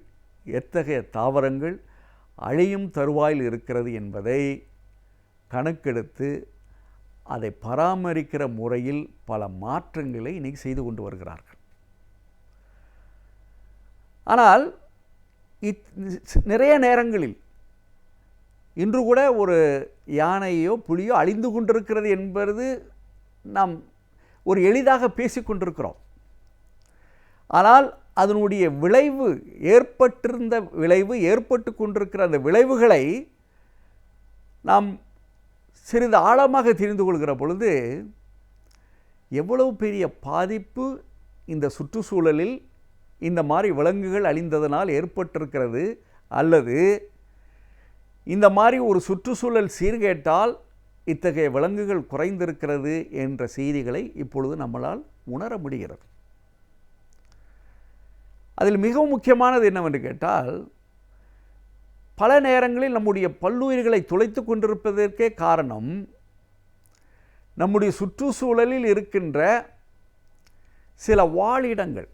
Speaker 8: எத்தகைய தாவரங்கள் அழியும் தருவாயில் இருக்கிறது என்பதை கணக்கெடுத்து அதை பராமரிக்கிற முறையில் பல மாற்றங்களை இன்றைக்கி செய்து கொண்டு வருகிறார்கள். ஆனால் நிறைய நேரங்களில் இன்று கூட ஒரு யானையோ புலியோ அழிந்து கொண்டிருக்கிறது என்பது நாம் ஒரு எளிதாக பேசிக்கொண்டிருக்கிறோம். ஆனால் அதனுடைய விளைவு ஏற்பட்டு கொண்டிருக்கிற அந்த விளைவுகளை நாம் சிறிது ஆழமாக தெரிந்து கொள்கிற பொழுது எவ்வளவு பெரிய பாதிப்பு இந்த சுற்றுச்சூழலில் இந்த மாதிரி விலங்குகள் அழிந்ததனால் ஏற்பட்டிருக்கிறது, அல்லது இந்த மாதிரி ஒரு சுற்றுச்சூழல் சீர்கேட்டால் இத்தகைய விலங்குகள் குறைந்திருக்கிறது என்ற செய்திகளை இப்பொழுது நம்மளால் உணர முடிகிறது. அதில் மிகவும் முக்கியமானது என்னவென்று கேட்டால், பல நேரங்களில் நம்முடைய பல்லுயிர்களை துளைத்து கொண்டிருப்பதற்கே காரணம் நம்முடைய சுற்றுச்சூழலில் இருக்கின்ற சில வாழிடங்கள்.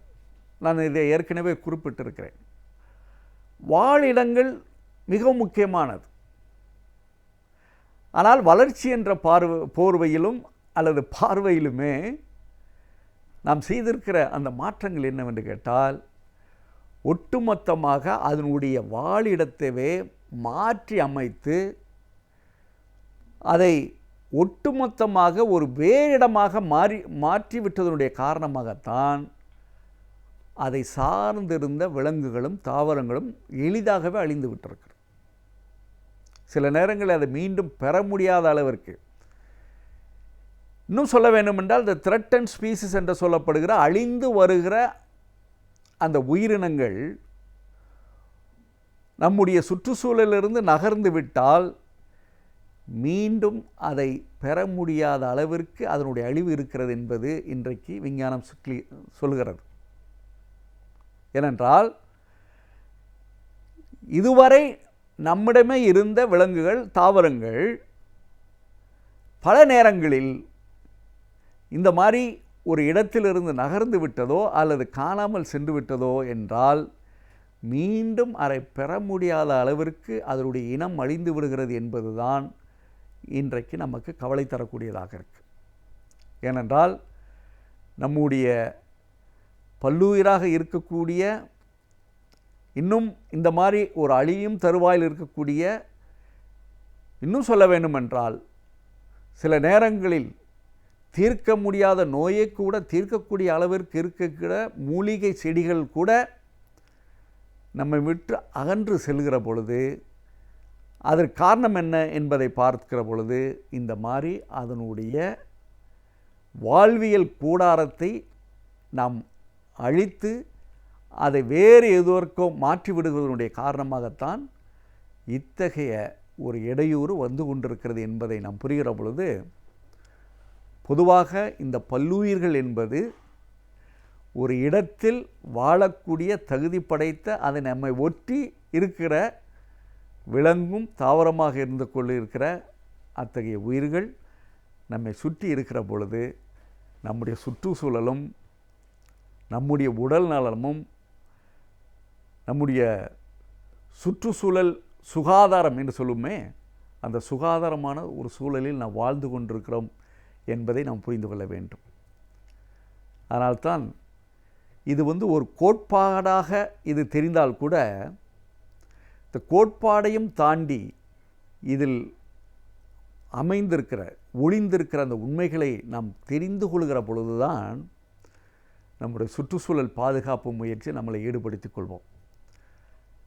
Speaker 8: நான் இதை ஏற்கனவே குறிப்பிட்டிருக்கிறேன். வாழிடங்கள் மிகவும் முக்கியமானது. ஆனால் வளர்ச்சி என்ற போர்வையிலும் அல்லது பார்வையிலுமே நாம் செய்திருக்கிற அந்த மாற்றங்கள் என்னவென்று கேட்டால், ஒட்டுமொத்தமாக அதனுடைய வாழிடத்தையே மாற்றி அமைத்து அதை ஒட்டுமொத்தமாக ஒரு வேறிடமாக மாற்றிவிட்டதனுடைய காரணமாகத்தான் அதை சார்ந்திருந்த விலங்குகளும் தாவரங்களும் எளிதாகவே அழிந்து விட்டிருக்கிறது. சில நேரங்களில் அதை மீண்டும் பெற முடியாத அளவிற்கு, இன்னும் சொல்ல வேண்டுமென்றால் இந்த த்ரெட்டன்ட் ஸ்பீசிஸ் என்று சொல்லப்படுகிற அழிந்து வருகிற அந்த உயிரினங்கள் நம்முடைய சுற்றுச்சூழலிலிருந்து நகர்ந்து விட்டால் மீண்டும் அதை பெற முடியாத அளவிற்கு அதனுடைய அழிவு இருக்கிறது என்பது இன்றைக்கு விஞ்ஞானம் சொல்கிறது. ஏனென்றால் இதுவரை நம்மிடமே இருந்த விலங்குகள், தாவரங்கள் பல நேரங்களில் இந்த மாதிரி ஒரு இடத்திலிருந்து நகர்ந்து விட்டதோ அல்லது காணாமல் சென்று விட்டதோ என்றால் மீண்டும் அதை பெற முடியாத அளவிற்கு அதனுடைய இனம் அழிந்து விடுகிறது என்பதுதான் இன்றைக்கு நமக்கு கவலை தரக்கூடியதாக இருக்கு. ஏனென்றால் நம்முடைய பல்லுயிராக இருக்கக்கூடிய, இன்னும் இந்த மாதிரி ஒரு அழியும் தருவாயில் இருக்கக்கூடிய, இன்னும் சொல்ல வேண்டுமென்றால் சில நேரங்களில் தீர்க்க முடியாத நோயை கூட தீர்க்கக்கூடிய அளவிற்கு இருக்கிற மூலிகை செடிகள் கூட நம்மை விட்டு அகன்று செல்கிற பொழுது அதற்கு காரணம் என்ன என்பதை பார்க்கிற பொழுது இந்த மாதிரி அதனுடைய வாழ்வியல் கூடாரத்தை நாம் அழித்து அதை வேறு எதற்கோ மாற்றிவிடுவதனுடைய காரணமாகத்தான் இத்தகைய ஒரு இடையூறு வந்து கொண்டிருக்கிறது என்பதை நாம் புரிகிற பொழுது, பொதுவாக இந்த பல்லுயிர்கள் என்பது ஒரு இடத்தில் வாழக்கூடிய தகுதி படைத்த, அதை நம்மை ஒட்டி இருக்கிற விலங்கும் தாவரமாக இருந்து கொண்டிருக்கிற அத்தகைய உயிர்கள் நம்மை சுற்றி இருக்கிற பொழுது நம்முடைய சுற்றுச்சூழலும் நம்முடைய உடல் நலமும் நம்முடைய சுற்றுச்சூழல் சுகாதாரம் என்று சொல்லுமே, அந்த சுகாதாரமான ஒரு சூழலில் நாம் வாழ்ந்து கொண்டிருக்கிறோம் என்பதை நாம் புரிந்து கொள்ள வேண்டும். அதனால்தான் இது ஒரு கோட்பாடாக இது தெரிந்தால் கூட, இந்த கோட்பாடையும் தாண்டி இதில் அமைந்திருக்கிற ஒளிந்திருக்கிற அந்த உண்மைகளை நாம் தெரிந்து கொள்கிற பொழுதுதான் நம்முடைய சுற்றுச்சூழல் பாதுகாப்பு முயற்சி நம்மளை ஈடுபடுத்திக் கொள்வோம்.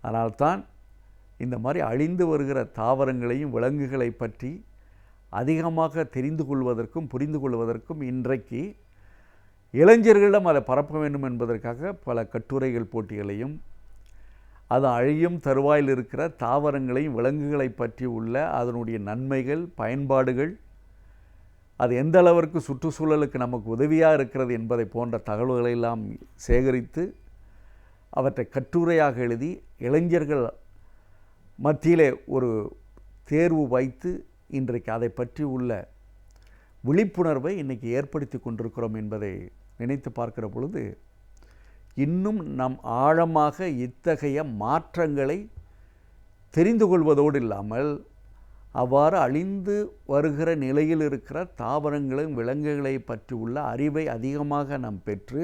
Speaker 8: அதனால்தான் இந்த மாதிரி அழிந்து வருகிற தாவரங்களையும் விலங்குகளை பற்றி அதிகமாக தெரிந்து கொள்வதற்கும் புரிந்து கொள்வதற்கும் இன்றைக்கு இளைஞர்களிடம் அதை பரப்ப வேண்டும் என்பதற்காக பல கட்டுரைகள் போட்டிகளையும், அது அழியும் தருவாயில் இருக்கிற தாவரங்களையும் விலங்குகளை பற்றி உள்ள அதனுடைய நன்மைகள், பயன்பாடுகள், அது எந்த அளவிற்கு சுற்றுச்சூழலுக்கு நமக்கு உதவியாக இருக்கிறது என்பதை போன்ற தகவல்களை எல்லாம் சேகரித்து அவற்றை கட்டுரையாக எழுதி இளைஞர்கள் மத்தியிலே ஒரு தேர்வு வைத்து இன்றைக்கு அதை பற்றி உள்ள விழிப்புணர்வை இன்றைக்கி ஏற்படுத்தி கொண்டிருக்கிறோம் என்பதை நினைத்து பார்க்கிற பொழுது, இன்னும் நம் ஆழமாக இத்தகைய மாற்றங்களை தெரிந்து கொள்வதோடு இல்லாமல் அவ்வாறு அழிந்து வருகிற நிலையில் இருக்கிற தாவரங்களையும் விலங்குகளை பற்றி உள்ள அறிவை அதிகமாக நாம் பெற்று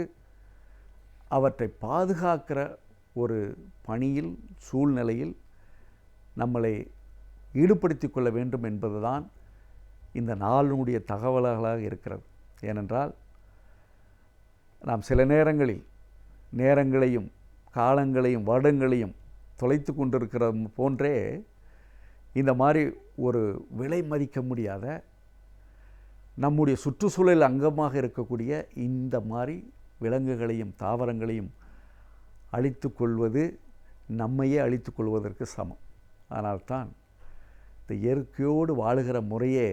Speaker 8: அவற்றை பாதுகாக்கிற ஒரு பணியில், சூழ்நிலையில் நம்மளை ஈடுபடுத்தி கொள்ள வேண்டும் என்பதுதான் இந்த நாளினுடைய தகவல்களாக இருக்கிறது. ஏனென்றால் நாம் சில நேரங்களில் நேரங்களையும் காலங்களையும் வருடங்களையும் தொலைத்து கொண்டிருக்கிற போன்றே இந்த மாதிரி ஒரு விலை மதிக்க முடியாத நம்முடைய சுற்றுச்சூழல் அங்கமாக இருக்கக்கூடிய இந்த மாதிரி விலங்குகளையும் தாவரங்களையும் அழித்து கொள்வது நம்மையே அழித்து கொள்வதற்கு சமம். அதனால்தான் இந்த இயற்கையோடு வாழுகிற முறையே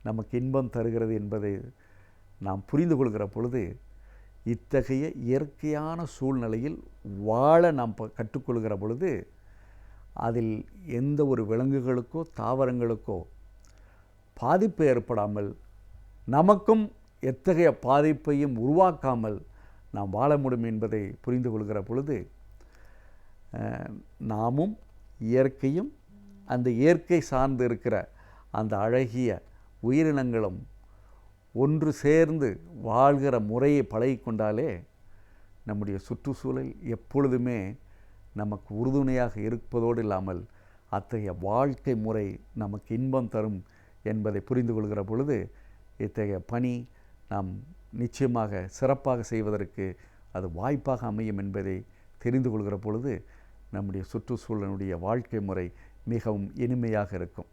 Speaker 8: நமக்கு இன்பம் தருகிறது என்பதை நாம் புரிந்து கொள்கிற பொழுது, இத்தகைய இயற்கையான சூழ்நிலையில் வாழ நாம் கற்றுக்கொள்கிற பொழுது அதில் எந்த ஒரு விலங்குகளுக்கோ தாவரங்களுக்கோ பாதிப்பு ஏற்படாமல், நமக்கும் எத்தகைய பாதிப்பையும் உருவாக்காமல் நாம் வாழ முடியும் என்பதை புரிந்து கொள்கிற பொழுது, நாமும் இயற்கையும் அந்த இயற்கை சார்ந்து இருக்கிற அந்த அழகிய உயிரினங்களும் ஒன்று சேர்ந்து வாழ்கிற முறையை பழகிக்கொண்டாலே நம்முடைய சுற்றுச்சூழல் எப்பொழுதுமே நமக்கு உறுதுணையாக இருப்பதோடு இல்லாமல் அத்தகைய வாழ்க்கை முறை நமக்கு இன்பம் தரும் என்பதை புரிந்து கொள்கிற பொழுது இத்தகைய பணி நாம் நிச்சயமாக சிறப்பாக செய்வதற்கு அது வாய்ப்பாக அமையும் என்பதை தெரிந்து கொள்கிற பொழுது நம்முடைய சுற்றுச்சூழலுடைய வாழ்க்கை முறை மிகவும் இனிமையாக இருக்கும்.